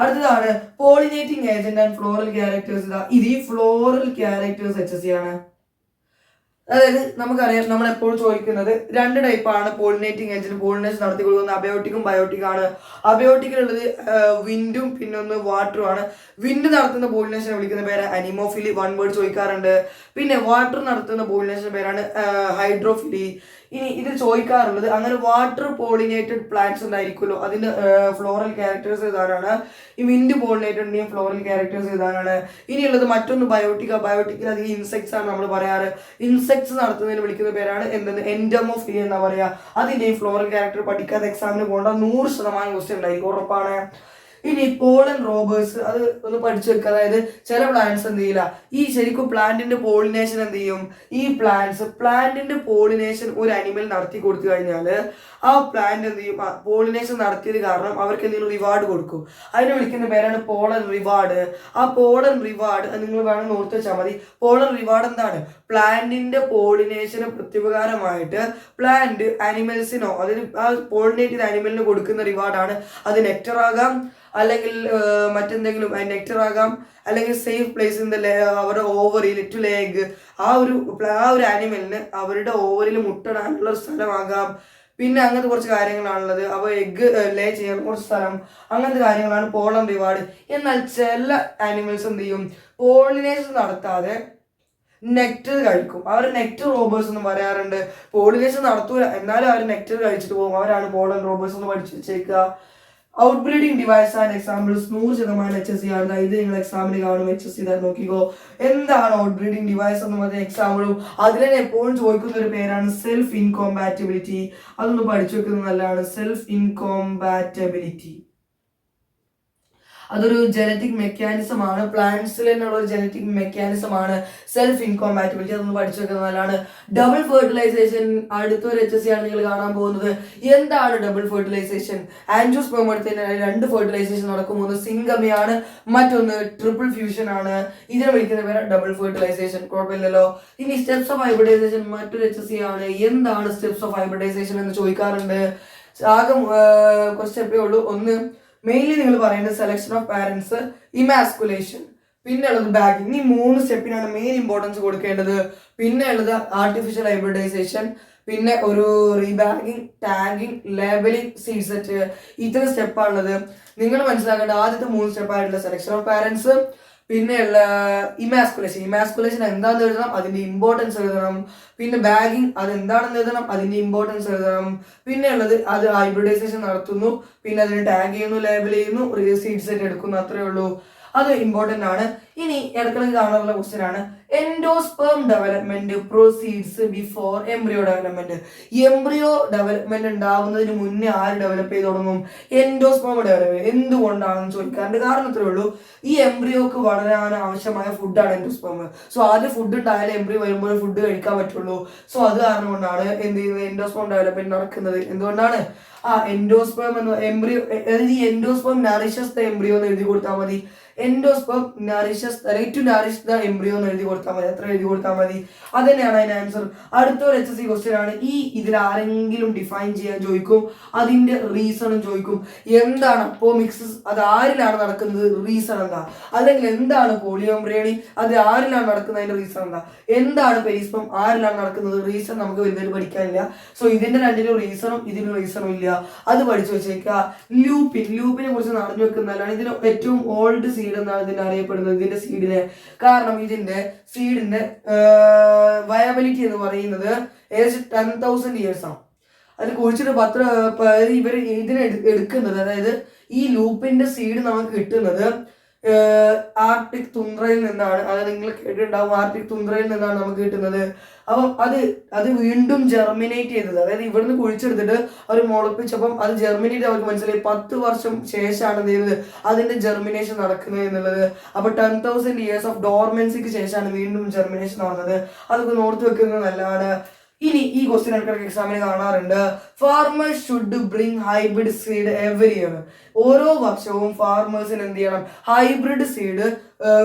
അടുത്തതാണ് pollinating agent and floral characters. ഇത് ഈ ഫ്ലോറൽ ക്യാരക്ടേഴ്സ് HSC ആണ്. അതായത് നമുക്കറിയാം, നമ്മൾ എപ്പോഴും ചോദിക്കുന്നത് 2 ടൈപ്പാണ് പോളിനേറ്റിംഗ് ഏജന്റ് പോളിനേഷൻ നടത്തി കൊടുക്കുന്നത്: അബയോട്ടിക്കും ബയോട്ടിക്കും ആണ്. അബയോട്ടിക്കിലുള്ളത് വിൻഡും പിന്നെ ഒന്ന് വാട്ടറും ആണ്. വിൻഡ് നടത്തുന്ന പോളിനേഷൻ വിളിക്കുന്ന പേര് അനിമോഫിലി, 1 വേർഡ് ചോദിക്കാറുണ്ട്. പിന്നെ വാട്ടർ നടത്തുന്ന പോളിനേഷൻ പേരാണ് ഹൈഡ്രോഫിലി. ഇനി ഇതിൽ ചോദിക്കാറുള്ളത്, അങ്ങനെ വാട്ടർ പോളിനേറ്റഡ് പ്ലാന്റ്സ് ഉണ്ടായിരിക്കുമല്ലോ, അതിന്റെ ഫ്ലോറൽ ക്യാരക്ടേഴ്സ് ഏതാണ്? ഈ വിൻഡ് പോളിനേറ്റഡിന്റെയും ഫ്ലോറൽ ക്യാരക്ടേഴ്സ് ഏതാണ്? ഇനിയുള്ളത് മറ്റൊന്ന് ബയോട്ടിക്ക. ബയോട്ടിക്കിൽ അധികം ഇൻസെക്ട്സ് ആണ് നമ്മൾ പറയാറ്. ഇൻസെക്ട്സ് നടത്തുന്നതിന് വിളിക്കുന്ന പേരാണ് എന്തെന്ന് എൻഡമോഫിലി എന്നാ പറയാ. അതിന്റെയും ഫ്ലോറൽ ക്യാരക്ടർ പഠിക്കാതെ എക്സാമിന് പോകേണ്ട 100% ക്വസ്റ്റ്യൻ ഉണ്ടായിരിക്കും, ഉറപ്പാണ്. ഇനി പോളൻ റോബേഴ്സ്, അത് ഒന്ന് പഠിച്ചു വെക്കുക. അതായത് ചില പ്ലാന്റ്സ് എന്ത് ചെയ്യില്ല, ഈ ശരിക്കും പ്ലാന്റിന്റെ പോളിനേഷൻ എന്ത് ചെയ്യും, ഈ പ്ലാന്റിന്റെ പോളിനേഷൻ ഒരു അനിമൽ നടത്തി കൊടുത്തു കഴിഞ്ഞാൽ ആ പ്ലാന്റ് എന്ത് ചെയ്യും, പോളിനേഷൻ നടത്തിയത് കാരണം അവർക്ക് എന്തെങ്കിലും റിവാർഡ് കൊടുക്കും. അതിനെ വിളിക്കുന്ന പേരാണ് പോളൻ റിവാർഡ്. ആ പോളൻ റിവാർഡ് നിങ്ങൾ വേണമെന്ന് ഓർത്ത് വെച്ചാൽ മതി. പോളൻ റിവാർഡ് എന്താണ്? പ്ലാന്റിന്റെ പോളിനേഷന് പ്രത്യുപകാരമായിട്ട് പ്ലാന്റ് അനിമൽസിനോ അതിന് ആ പോളിനേറ്റ് ചെയ്ത അനിമലിന് കൊടുക്കുന്ന റിവാർഡാണ്. അത് നെക്ടർ ആകാം, അല്ലെങ്കിൽ മറ്റെന്തെങ്കിലും നെക്ടർ ആകാം, അല്ലെങ്കിൽ സേഫ് പ്ലേസ് ഇൻ ദ അവരുടെ ഓവറിൽ ടു ലേഗ്, ആ ഒരു ആനിമലിന് അവരുടെ ഓവറിൽ മുട്ടടാനുള്ള ഒരു സ്ഥലമാകാം. പിന്നെ അങ്ങനത്തെ കുറച്ച് കാര്യങ്ങളാണുള്ളത്. അവ എഗ് ലേ ചെയ്യാൻ കുറച്ച് സ്ഥലം, അങ്ങനത്തെ കാര്യങ്ങളാണ് പോളൻ റിവാർഡ്. എന്നാൽ ചില ആനിമൽസ് എന്ത് ചെയ്യും, പോളിനേഷൻ നടത്താതെ നെക്ടർ കഴിക്കും. അവർ നെക്ടർ റോബേഴ്സ് എന്ന് പറയാറുണ്ട്. പോളിനേഷൻ നടത്തൂല, എന്നാലും അവർ നെക്ടർ കഴിച്ചിട്ട് പോകും. അവരാണ് പോളൻ റോബേഴ്സ് എന്ന് പഠിച്ചു വെച്ചേക്കുക. Out breeding device and examples 100% HSC ആണ്. ഇത് നിങ്ങൾ എക്സാമിന് കാണും. HSC നോക്കിക്കോ, എന്താണ് ഔട്ട് ബ്രീഡിംഗ് ഡിവൈസ് എന്ന് പറഞ്ഞ എക്സാമ്പിളും. അതിൽ തന്നെ എപ്പോഴും ചോദിക്കുന്ന ഒരു പേരാണ് സെൽഫ് ഇൻകോമ്പാറ്റബിലിറ്റി. അതൊന്ന് പഠിച്ചു വെക്കുന്നത് നല്ലതാണ്. സെൽഫ് ഇൻകോമ്പാറ്റബിലിറ്റി അതൊരു ജനറ്റിക് മെക്കാനിസം ആണ്. പ്ലാന്റ്സിൽ തന്നെയുള്ള ഒരു ജനറ്റിക് മെക്കാനിസം ആണ് സെൽഫ് ഇൻകോമ്പാറ്റബിലിറ്റി. അതൊന്ന് പഠിച്ചു വെക്കുന്നത് നല്ലതാണ്. ഡബിൾ ഫെർട്ടിലൈസേഷൻ അടുത്തൊരു HSC ആണ് നിങ്ങൾ കാണാൻ പോകുന്നത്. എന്താണ് ഡബിൾ ഫെർട്ടിലൈസേഷൻ? ആൻജിയോസ്പേം എടുത്തതിന് 2 ഫെർട്ടിലൈസേഷൻ നടക്കും. ഒന്ന് സിംഗമിയാണ്, മറ്റൊന്ന് ട്രിപ്പിൾ ഫ്യൂഷൻ ആണ്. ഇതിനെ വിളിക്കുന്ന പേര് ഡബിൾ ഫെർട്ടിലൈസേഷൻ. കുഴപ്പമില്ലല്ലോ. ഇനി സ്റ്റെപ്സ് ഓഫ് ഹൈബ്രിഡൈസേഷൻ മറ്റൊരു HSC ആണ്. എന്താണ് സ്റ്റെപ്സ് ഓഫ് ഹൈബ്രിഡൈസേഷൻ എന്ന് ചോദിക്കാറുണ്ട്. ആകെ കുറച്ച് സ്റ്റെപ്പേ ഉള്ളൂ. ഒന്ന് മെയിൻലി നിങ്ങൾ പറയുന്നത് സെലക്ഷൻ ഓഫ് പാരന്റ്സ്, ഇമാസ്കുലേഷൻ, പിന്നെ ഉള്ളത് ബാഗിങ്. ഈ 3 സ്റ്റെപ്പിനാണ് മെയിൻ ഇമ്പോർട്ടൻസ് കൊടുക്കേണ്ടത്. പിന്നെ ഉള്ളത് ആർട്ടിഫിഷ്യൽ ഹൈബ്രിഡൈസേഷൻ, പിന്നെ ഒരു റീബാഗിങ്, ടാഗിങ്, ലേബലിംഗ്, സീഡ് സെറ്റ്. ഇത്ര സ്റ്റെപ്പാണുള്ളത്. നിങ്ങൾ മനസ്സിലാക്കേണ്ട ആദ്യത്തെ 3 സ്റ്റെപ്പായിട്ടുള്ള സെലക്ഷൻ ഓഫ് പാരന്റ്സ്, പിന്നെയുള്ള ഇമാസ്കുലേഷൻ എന്താണെന്ന് എഴുതണം, അതിന്റെ ഇമ്പോർട്ടൻസ് എഴുതണം. പിന്നെ ബാഗിങ് അതെന്താണെന്ന് എഴുതണം, അതിന്റെ ഇമ്പോർട്ടൻസ് എഴുതണം. പിന്നെ ഉള്ളത് അത് ഹൈബ്രിഡൈസേഷൻ നടത്തുന്നു, പിന്നെ അതിന് ടാഗ് ചെയ്യുന്നു, ലേബൽ ചെയ്യുന്നു, സീഡ് സെറ്റ് എടുക്കുന്നു. അത്രേ ഉള്ളൂ. അത് ഇമ്പോർട്ടന്റ് ആണ്. ഇനി ഇടക്കിടക്ക് കാണാറുള്ള ക്വസ്റ്റ്യൻ ആണ്, endosperm development proceeds before embryo development. Embryo development ഉണ്ടാവുന്നതിന് മുന്നേ ആര് ഡെവലപ്പ് ചെയ്ത് തുടങ്ങും? Endosperm develop. എന്തുകൊണ്ടാണെന്ന് ചോദിക്കാറുണ്ട്. കാരണം ഇത്രേ ഉള്ളൂ, ഈ എംബ്രിയോക്ക് വളരാൻ ആവശ്യമായ ഫുഡാണ് എൻഡോസ്പേം. സോ ആദ്യം ഫുഡ് ഉണ്ടായാലും എംബ്രിയോ വരുമ്പോൾ ഫുഡ് കഴിക്കാൻ പറ്റുള്ളൂ. സോ അത് കാരണം കൊണ്ടാണ് എന്ത് ചെയ്യുന്നത്, എൻഡോസ്പേം ഡെവലപ്മെന്റ് നടക്കുന്നത്. എന്തുകൊണ്ടാണ്? എൻഡോസ്പേം എന്ന് എംബ്രിയോ, അതായത് ഈ എൻഡോസ്പേം നറിഷസ് ദ എംബ്രിയോ എന്ന് എഴുതി കൊടുത്താൽ മതി. Endosperm nourishes to nourish the embryo എന്ന് എഴുതി കൊടുത്താൽ മതി. എത്ര എഴുതി കൊടുത്താൽ മതി? അത് തന്നെയാണ് അതിന്റെ ആൻസർ. അടുത്തൊരു HSC ക്വസ്റ്റ്യൻ ആണ്. ഇതിൽ ആരെങ്കിലും ഡിഫൈൻ ചെയ്യാൻ ചോദിക്കും, അതിന്റെ റീസണും ചോദിക്കും. എന്താണ് അപ്പോമിക്സിസ്, അത് ആരിലാണ് നടക്കുന്നത്, റീസൺ എന്താ? അല്ലെങ്കിൽ എന്താണ് പോളിയോംബ്രിയോണി, അത് ആരിലാണ് നടക്കുന്നത്, അതിന്റെ റീസൺ എന്താ? എന്താണ് പെരിസ്പം, ആരിലാണ് നടക്കുന്നത്, റീസൺ നമുക്ക് വലുതായിട്ട് പഠിക്കാനില്ല. സോ ഇതിന്റെ രണ്ടിനും റീസണും ഇതിനും റീസണും ഇല്ല, അത് പഠിച്ചു വെച്ചേക്കുക. ലൂപ്പിനെ കുറിച്ച് നടന്നു വെക്കുന്നതാണ്. ഇതിന് ഏറ്റവും ഓൾഡ് സീഡ് എന്നാണ് ഇതിനെ അറിയപ്പെടുന്നത്, ഇതിന്റെ സീഡിനെ. കാരണം ഇതിന്റെ സീഡിന്റെ വയബിലിറ്റി എന്ന് പറയുന്നത് ഏകദേശം 10,000 years ആണ്. അതിൽ കുഴിച്ചിട്ട് ഇവർ ഇതിനെ എടുക്കുന്നത്, അതായത് ഈ ലൂപ്പിന്റെ സീഡ് നമുക്ക് കിട്ടുന്നത് ആർട്ടിക് തുന്ദ്രയിൽ നിന്നാണ്. അതായത് നിങ്ങൾ കേട്ടിട്ടുണ്ടാവും, ആർട്ടിക് തുന്ദ്രയിൽ നിന്നാണ് നമുക്ക് കിട്ടുന്നത്. അപ്പം അത് വീണ്ടും ജെർമിനേറ്റ് ചെയ്തത്, അതായത് ഇവിടുന്ന് കുഴിച്ചെടുത്തിട്ട് അവർ മുളപ്പിച്ചപ്പം അത് ജെർമിനേറ്റ് അവർക്ക് മനസ്സിലായി 10 വർഷം ശേഷമാണ് എന്ത് ചെയ്തത്, അതിന്റെ ജെർമിനേഷൻ നടക്കുന്നത് എന്നുള്ളത്. അപ്പൊ 10,000 years ഓഫ് ഡോർമെൻസിക്ക് ശേഷമാണ് വീണ്ടും ജെർമിനേഷൻ നടന്നത്. അതൊക്കെ ഓർത്ത് വെക്കുന്നത് നല്ലതാണ്. ഇനി ഈ ക്വസ്റ്റ്യൻ ഇടയ്ക്കിടയ്ക്ക് എക്സാമിന് കാണാറുണ്ട്, farmers should bring hybrid seed every year. ഓരോ വർഷവും ഫാർമേഴ്സിന് എന്ത് ചെയ്യണം, ഹൈബ്രിഡ് സീഡ്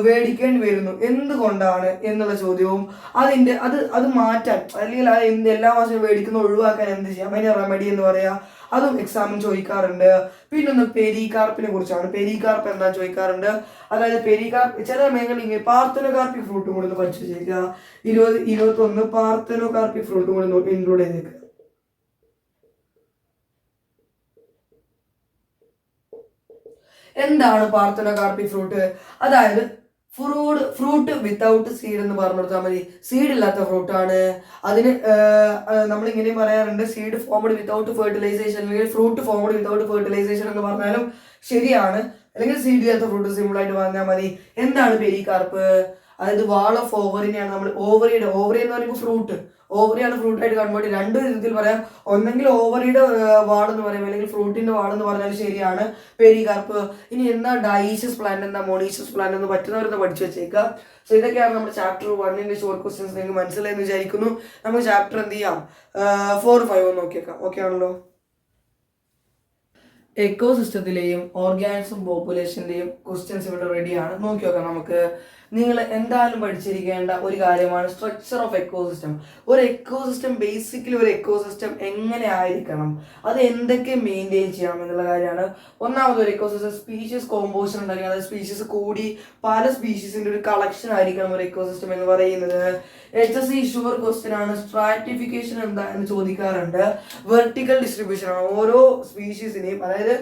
മേടിക്കേണ്ടി വരുന്നു. എന്തുകൊണ്ടാണ് എന്നുള്ള ചോദ്യവും അത് മാറ്റാൻ, അല്ലെങ്കിൽ എല്ലാ വർഷവും മേടിക്കുന്ന ഒഴിവാക്കാൻ എന്ത് ചെയ്യാം, അതിന് റെമഡി എന്ന് പറയാ, അതും എക്സാമിന് ചോദിക്കാറുണ്ട്. പിന്നൊന്ന് പെരികാർപ്പിനെ കുറിച്ചാണ്. പെരികാർപ്പ് എന്താ ചോദിക്കാറുണ്ട്. അതായത് പെരികാർപ്പ് ചില മേഖലയിൽ ഇങ്ങനെ പാർത്തനോകാർപ്പിക് ഫ്രൂട്ടും കൂടി ഒന്ന് പഠിച്ചു വെച്ചേക്കുക. 21 പാർത്തനോകാർപ്പിക് ഫ്രൂട്ടും കൂടി ഇൻക്ലൂഡ് ചെയ്തേക്കുക. എന്താണ് പാർത്തനോകാർപ്പിക് ഫ്രൂട്ട്? അതായത് ഫ്രൂട്ട് വിത്തൗട്ട് സീഡ് എന്ന് പറഞ്ഞു കൊടുത്താൽ മതി. സീഡ് ഇല്ലാത്ത ഫ്രൂട്ടാണ്. അതിന് നമ്മൾ ഇങ്ങനെ പറയാറുണ്ട്, സീഡ് ഫോംഡ് വിത്തൗട്ട് ഫെർട്ടിലൈസേഷൻ, അല്ലെങ്കിൽ ഫ്രൂട്ട് ഫോംഡ് വിത്തൗട്ട് ഫെർട്ടിലൈസേഷൻ എന്ന് പറഞ്ഞാലും ശരിയാണ്. അല്ലെങ്കിൽ സീഡ് ഇല്ലാത്ത ഫ്രൂട്ട് സിമ്പിൾ ആയിട്ട് പറഞ്ഞാൽ മതി. എന്താണ് പെരികാർപ്പ്? അതായത് വാൾ ഓഫ് ഓവറിനെയാണ് നമ്മൾ ഓവറി എന്ന് പറയുമ്പോൾ ഫ്രൂട്ട്, ഓവറിയാണ് ഫ്രൂട്ടായിട്ട് കൺവേർട്ട്. രണ്ട് വിധത്തിൽ പറയാം. ഒന്നെങ്കിൽ ഓവറിയുടെ വാളെന്ന് പറയാം, അല്ലെങ്കിൽ ഫ്രൂട്ടിന്റെ വാളെന്ന് പറഞ്ഞാൽ ശരിയാണ് പെരികാർപ്പ്. ഇനി എന്താ ഡൈഷ്യസ് പ്ലാന്റ്, എന്താ മോണീഷ്യസ് പ്ലാന്റ് എന്ന് പറ്റുന്നവരെന്ന് പഠിച്ചു വെച്ചേക്കുക. സോ ഇതൊക്കെയാണ് നമ്മുടെ ചാപ്റ്റർ 1 ഷോർട്ട് ക്വസ്റ്റ്യൻസ്. നിങ്ങൾക്ക് മനസ്സിലായെന്ന് വിചാരിക്കുന്നു. നമുക്ക് ചാപ്റ്റർ എന്ത് ചെയ്യാം, 4, 5 നോക്കിയേക്കാം. ഓക്കെ ആണല്ലോ. എക്കോസിസ്റ്റത്തിലെയും ഓർഗാനിസം പോപ്പുലേഷന്റെയും ക്വസ്റ്റ്യൻസ് ഇവിടെ റെഡിയാണ്. നോക്കി നോക്കാം നമുക്ക്. നിങ്ങൾ എന്തായാലും പഠിച്ചിരിക്കേണ്ട ഒരു കാര്യമാണ് സ്ട്രക്ചർ ഓഫ് എക്കോസിസ്റ്റം. ഒരു എക്കോസിസ്റ്റം, ബേസിക്കലി ഒരു എക്കോസിസ്റ്റം എങ്ങനെ ആയിരിക്കണം, അത് എന്തൊക്കെ മെയിൻറ്റെയിൻ ചെയ്യണം എന്നുള്ള കാര്യമാണ്. ഒന്നാമത് ഒരു എക്കോസിസ്റ്റം സ്പീഷീസ് കോമ്പോസിഷൻ ഉണ്ടായിരിക്കും. അതായത് സ്പീഷീസ് കൂടി പല സ്പീഷീസിന്റെ ഒരു കളക്ഷൻ ആയിരിക്കണം ഒരു എക്കോസിസ്റ്റം എന്ന് പറയുന്നത്. HSC ഷുവർ ക്വസ്റ്റ്യൻ ആണ്. സ്ട്രാറ്റിഫിക്കേഷൻ എന്താ എന്ന് ചോദിക്കാറുണ്ട്. വെർട്ടിക്കൽ ഡിസ്ട്രിബ്യൂഷൻ ആണ് ഓരോ സ്പീഷീസിനെയും. അതായത്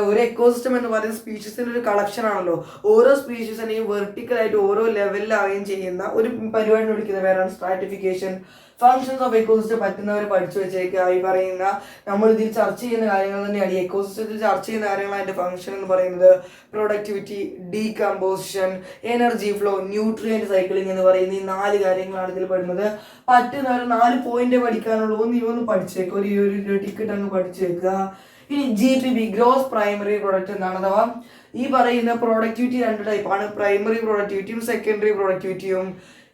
ഒരു എക്കോസിസ്റ്റം എന്ന് പറയുന്ന സ്പീഷീസിന്റെ ഒരു കളക്ഷൻ ആണല്ലോ. ഓരോ സ്പീഷീസിനെയും വെർട്ടിക്കൽ ആയിട്ട് ഓരോ ലെവലിൽ അറേഞ്ച് ചെയ്യുന്ന ഒരു പരിപാടി വിളിക്കുന്ന പേരാണ് സ്ട്രാറ്റിഫിക്കേഷൻ. ഫങ്ഷൻസ് ഓഫ് എക്കോസിസ്റ്റം പറ്റുന്നവർ പഠിച്ചു വെച്ചേക്കുക. ഈ പറയുന്ന നമ്മൾ ഇതിൽ ചർച്ച ചെയ്യുന്ന കാര്യങ്ങൾ തന്നെയാണ് ഈ എക്കോസിസ്റ്റത്തിൽ ചർച്ച ചെയ്യുന്ന കാര്യങ്ങളാണ് അതിന്റെ ഫംഗ്ഷൻ എന്ന് പറയുന്നത്. Productivity, decomposition, energy flow, nutrient cycling എന്ന് പറയുന്ന ഈ 4 കാര്യങ്ങളാണ് ഇതിൽ പെടുന്നത്. പറ്റുന്നവർ 4 പോയിന്റ് പഠിക്കാനുള്ളൂ. ഒന്ന് പഠിച്ചേക്കുക, ഒരു ടിക്കറ്റ് അങ്ങ് പഠിച്ചേക്കുക. ഇനി GPP, ഗ്രോസ് പ്രൈമറി പ്രൊഡക്റ്റ് എന്താണ്? അഥവാ ഈ പറയുന്ന പ്രൊഡക്ടിവിറ്റി 2 ടൈപ്പാണ്, പ്രൈമറി പ്രൊഡക്ടിവിറ്റിയും സെക്കൻഡറി പ്രൊഡക്ടിവിറ്റിയും.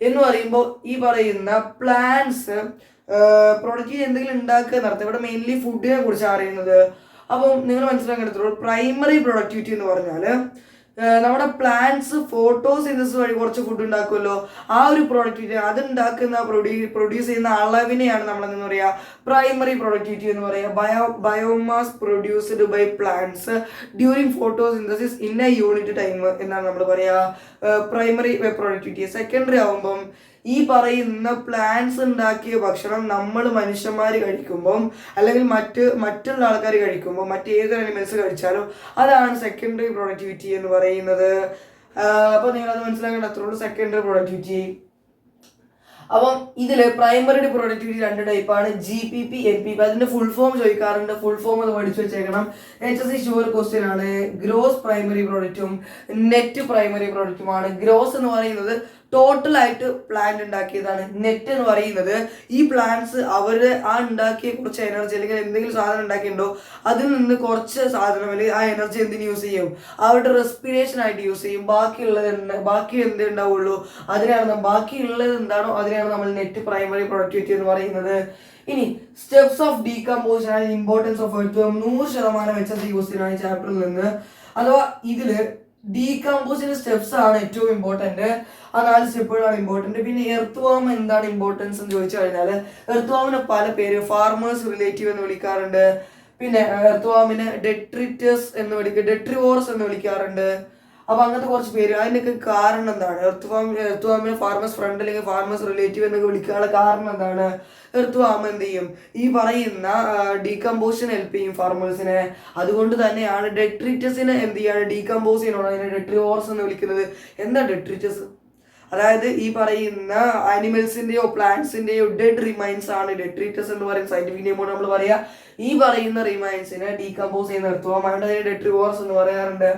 എന്ന് പറയുമ്പോൾ ഈ പറയുന്ന പ്ലാന്റ്സ് പ്രൊഡക്റ്റിവിറ്റി എന്തെങ്കിലും ഉണ്ടാക്കുക നടത്തുക. ഇവിടെ മെയിൻലി ഫുഡിനെ കുറിച്ചാണ് അറിയുന്നത്. അപ്പം നിങ്ങൾ മനസ്സിലാക്കാൻ എടുത്തുള്ളൂ. പ്രൈമറി പ്രൊഡക്ടിവിറ്റി എന്ന് പറഞ്ഞാൽ നമ്മുടെ പ്ലാന്റ്സ് ഫോട്ടോസിന്തസിസ് വഴി കുറച്ച് ഫുഡ് ഉണ്ടാക്കുമല്ലോ, ആ ഒരു പ്രൊഡക്ടിവിറ്റി, അത് ഉണ്ടാക്കുന്ന പ്രൊഡ്യൂസ് ചെയ്യുന്ന അളവിനെയാണ് നമ്മൾ എന്താ പറയുക, പ്രൈമറി പ്രൊഡക്ടിവിറ്റി എന്ന് പറയുക. Biomass produced by plants during photosynthesis in a unit time എന്നാണ് നമ്മൾ പറയുക പ്രൈമറി പ്രൊഡക്ടിവിറ്റി. സെക്കൻഡറി ആവുമ്പം ഈ പറയുന്ന പ്ലാന്റ്സ് ഉണ്ടാക്കിയ ഭക്ഷണം നമ്മൾ മനുഷ്യന്മാർ കഴിക്കുമ്പം, അല്ലെങ്കിൽ മറ്റുള്ള ആൾക്കാർ കഴിക്കുമ്പോൾ, മറ്റേതൊരു അനിമൽസ് കഴിച്ചാലും അതാണ് സെക്കൻഡറി പ്രൊഡക്ടിവിറ്റി എന്ന് പറയുന്നത്. അപ്പോൾ നിങ്ങൾ അത് മനസ്സിലാക്കേണ്ട അത്രേ ഉള്ളൂ, സെക്കൻഡറി പ്രൊഡക്ടിവിറ്റി. അപ്പം ഇതില് പ്രൈമറി പ്രൊഡക്ടിവിറ്റി 2 ടൈപ്പാണ്, GPP, NPP. അതിന്റെ ഫുൾ ഫോം ചോദിക്കാറുണ്ട്, ഫുൾ ഫോം ഒന്ന് പഠിച്ചു വെച്ചേക്കണം. HSC ഷുവർ ക്വസ്റ്റ്യൻ ആണ്. ഗ്രോസ് പ്രൈമറി പ്രൊഡക്റ്റും നെറ്റ് പ്രൈമറി പ്രൊഡക്റ്റുമാണ്. ഗ്രോസ് എന്ന് പറയുന്നത് ടോട്ടൽ ആയിട്ട് പ്ലാന്റ് ഉണ്ടാക്കിയതാണ്. നെറ്റ് എന്ന് പറയുന്നത് ഈ പ്ലാന്റ്സ് അവര് ആ ഉണ്ടാക്കിയ കുറച്ച് എനർജി അല്ലെങ്കിൽ എന്തെങ്കിലും സാധനം ഉണ്ടാക്കിയിട്ടുണ്ടോ അതിൽ നിന്ന് കുറച്ച് സാധനം അല്ലെങ്കിൽ ആ എനർജി എന്തിനു യൂസ് ചെയ്യും, അവരുടെ റെസ്പിറേഷൻ ആയിട്ട് യൂസ് ചെയ്യും. ബാക്കി എന്ത് ഉണ്ടാവുള്ളൂ അതിനാണ്, ബാക്കിയുള്ളത് എന്താണോ അതിനാണ് നമ്മൾ നെറ്റ് പ്രൈമറി പ്രൊഡക്ടിവിറ്റി എന്ന് പറയുന്നത്. ഇനി steps of decomposition and importance of earth 100% HSC question ചാപ്റ്ററിൽ നിന്ന്. അഥവാ ഇതില് ഡീകമ്പോസിന്റെ സ്റ്റെപ്സ് ആണ് ഏറ്റവും ഇമ്പോർട്ടന്റ്. ആ 4 സ്റ്റെപ്പുകളാണ് ഇമ്പോർട്ടന്റ്. പിന്നെ എർത്ത് വാം എന്താണ് ഇമ്പോർട്ടൻസ് എന്ന് ചോദിച്ചു കഴിഞ്ഞാൽ എർത്ത് വാമിന് പല പേര്, ഫാർമേഴ്സ് റിലേറ്റീവ് എന്ന് വിളിക്കാറുണ്ട്. പിന്നെ എർത്ത് വാമിനെ ഡെട്രിറ്റസ് എന്ന് ഡെട്രിവോറസ് എന്ന് വിളിക്കാറുണ്ട്. അപ്പൊ അങ്ങനത്തെ കുറച്ച് പേര്. അതിനൊക്കെ കാരണം എന്താണ്? എർത്ത് വാമിനെ ഫാർമേഴ്സ് ഫ്രണ്ട് അല്ലെങ്കിൽ ഫാർമേഴ്സ് റിലേറ്റീവ് എന്നൊക്കെ വിളിക്കാനുള്ള കാരണം എന്താണ്? എർത്ത് വാം എന്ത് ചെയ്യും, ഈ പറയുന്ന ഡീകമ്പോസിഷൻ ഹെൽപ്പ് ചെയ്യും ഫാർമേഴ്സിനെ. അതുകൊണ്ട് തന്നെയാണ് ഡെട്രിറ്റസിനെ എന്ത് ചെയ്യാണ്, ഡീകമ്പോസ് ചെയ്യണം. അതിനെ ഡെട്രിവോറസ് എന്ന് വിളിക്കുന്നത്. എന്താ ഡെട്രിറ്റസ്? അതായത് ഈ പറയുന്ന ആനിമൽസിന്റെയോ പ്ലാന്റ്സിന്റെയോ ഡെഡ് റിമൈൻസ് ആണ് ഡെട്രിറ്റസ് എന്ന് പറയുന്ന സയന്റിഫിക് നെയിമോട് നമ്മൾ പറയാ. ഈ പറയുന്ന റിമൈൻസിനെ ഡീകമ്പോസ് ചെയ്യുന്ന എർത്ത് വാം ആണ്. അതിനെ ഡെട്രിവോറസ് എന്ന് പറയാറുണ്ട്.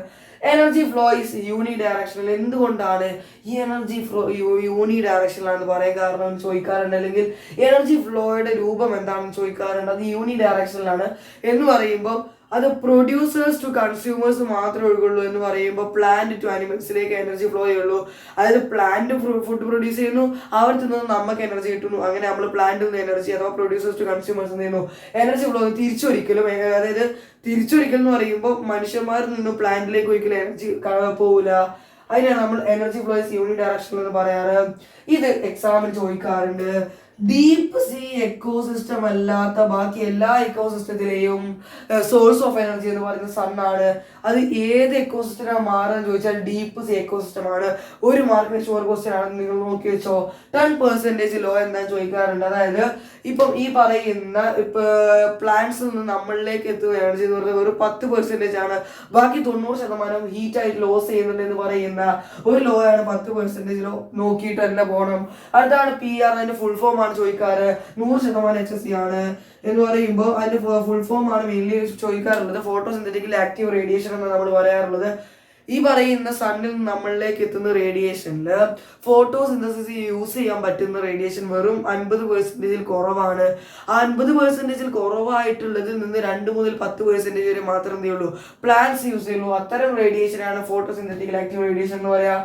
എനർജി ഫ്ലോ ഈസ് യൂണി ഡയറക്ഷനിൽ. എന്തുകൊണ്ടാണ് ഈ എനർജി ഫ്ലോ യൂണി ഡയറക്ഷനിലാണെന്ന് പറയാൻ കാരണം ചോദിക്കാറുണ്ട്. അല്ലെങ്കിൽ എനർജി ഫ്ലോയുടെ രൂപം എന്താണെന്ന് ചോദിക്കാറുണ്ട്. അത് യൂണി ഡയറക്ഷനിലാണ് എന്ന് പറയുമ്പോൾ അത് പ്രൊഡ്യൂസേഴ്സ് ടു കൺസ്യൂമേഴ്സ് മാത്രമേ ഒഴുകുള്ളൂ എന്ന് പറയുമ്പോൾ പ്ലാന്റ് ടു ആനിമൽസിലേക്ക് എനർജി ഫ്ലോ ചെയ്യുള്ളൂ. അതായത് പ്ലാന്റ് ഫുഡ് പ്രൊഡ്യൂസ് ചെയ്യുന്നു, അവർ തിന്നുന്നു, നമുക്ക് എനർജി കിട്ടുന്നു. അങ്ങനെ നമ്മൾ പ്ലാന്റിൽ നിന്ന് എനർജി അഥവാ പ്രൊഡ്യൂസേഴ്സ് ടു കൺസ്യൂമേഴ്സ് ചെയ്യുന്നു എനർജി ഫ്ലോ. തിരിച്ചൊരിക്കലും, അതായത് തിരിച്ചൊരിക്കൽ എന്ന് പറയുമ്പോൾ മനുഷ്യന്മാരിൽ നിന്ന് പ്ലാന്റിലേക്ക് ഒരിക്കലും എനർജി പോവില്ല. അതിനാണ് നമ്മൾ എനർജി ഫ്ലോ ഇസ് യൂണി ഡയറക്ഷനിൽ എന്ന് പറയാറ്. ഇത് എക്സാമിന് ചോദിക്കാറുണ്ട്. ഡീപ്പ് സീ എക്കോസിസ്റ്റം അല്ലാത്ത ബാക്കി എല്ലാ എക്കോസിസ്റ്റത്തിലെയും സോഴ്സ് ഓഫ് എനർജി എന്ന് പറയുന്നത് സണ്ണാണ്. അത് ഏത് എക്കോസിസ്റ്റമാണ് മാറുന്നത് ചോദിച്ചാൽ ഡീപ്പ് സീ എക്കോസിസ്റ്റം ആണ്. ഒരു മാർക്കിന് ഷുവർ ക്വസ്റ്റ്യൻ ആണെന്ന് നിങ്ങൾ നോക്കി വെച്ചോ. 10% ലോ എന്താന്ന് ചോദിക്കാറുണ്ട്. അതായത് ഇപ്പം ഈ പറയുന്ന പ്ലാന്റ്സിൽ നിന്ന് നമ്മളിലേക്ക് എത്തുന്ന എനർജി എന്ന് പറയുന്നത് ഒരു 10% ആണ്. ബാക്കി 90% ഹീറ്റ് ആയിട്ട് ലോസ് ചെയ്യുന്നുണ്ട് എന്ന് പറയുന്ന ഒരു ലോ ആണ് 10% ലോ. നോക്കിയിട്ട് തന്നെ പോകണം. അടുത്താണ് PR. അതിന്റെ ഫുൾ ഫോം ആണ് ചോദിക്കാറ്. 100% HSC ആണ് എന്ന് പറയുമ്പോൾ അതിന്റെ ഫുൾ ഫോം ആണ് മെയിൻലി ചോദിക്കാറുള്ളത്. ഫോട്ടോസിന്തറ്റിക് ആക്റ്റീവ് റേഡിയേഷൻ എന്ന് നമ്മൾ പറയാറുള്ളത്. ഈ പറയുന്ന സണ്ണിൽ നിന്ന് നമ്മളിലേക്ക് എത്തുന്ന റേഡിയേഷനില് ഫോട്ടോസിന്തസിസ് യൂസ് ചെയ്യാൻ പറ്റുന്ന റേഡിയേഷൻ വെറും 50% കുറവാണ്. ആ 50% കുറവായിട്ടുള്ളതിൽ നിന്ന് 2 മുതൽ 10% വരെ മാത്രം എന്ത് ചെയ്യുള്ളൂ, പ്ലാന്റ്സ് യൂസ് ചെയ്യുള്ളൂ. അത്തരം റേഡിയേഷനാണ് ഫോട്ടോസിന്തറ്റിക് ആക്റ്റീവ് റേഡിയേഷൻ എന്ന് പറയാ.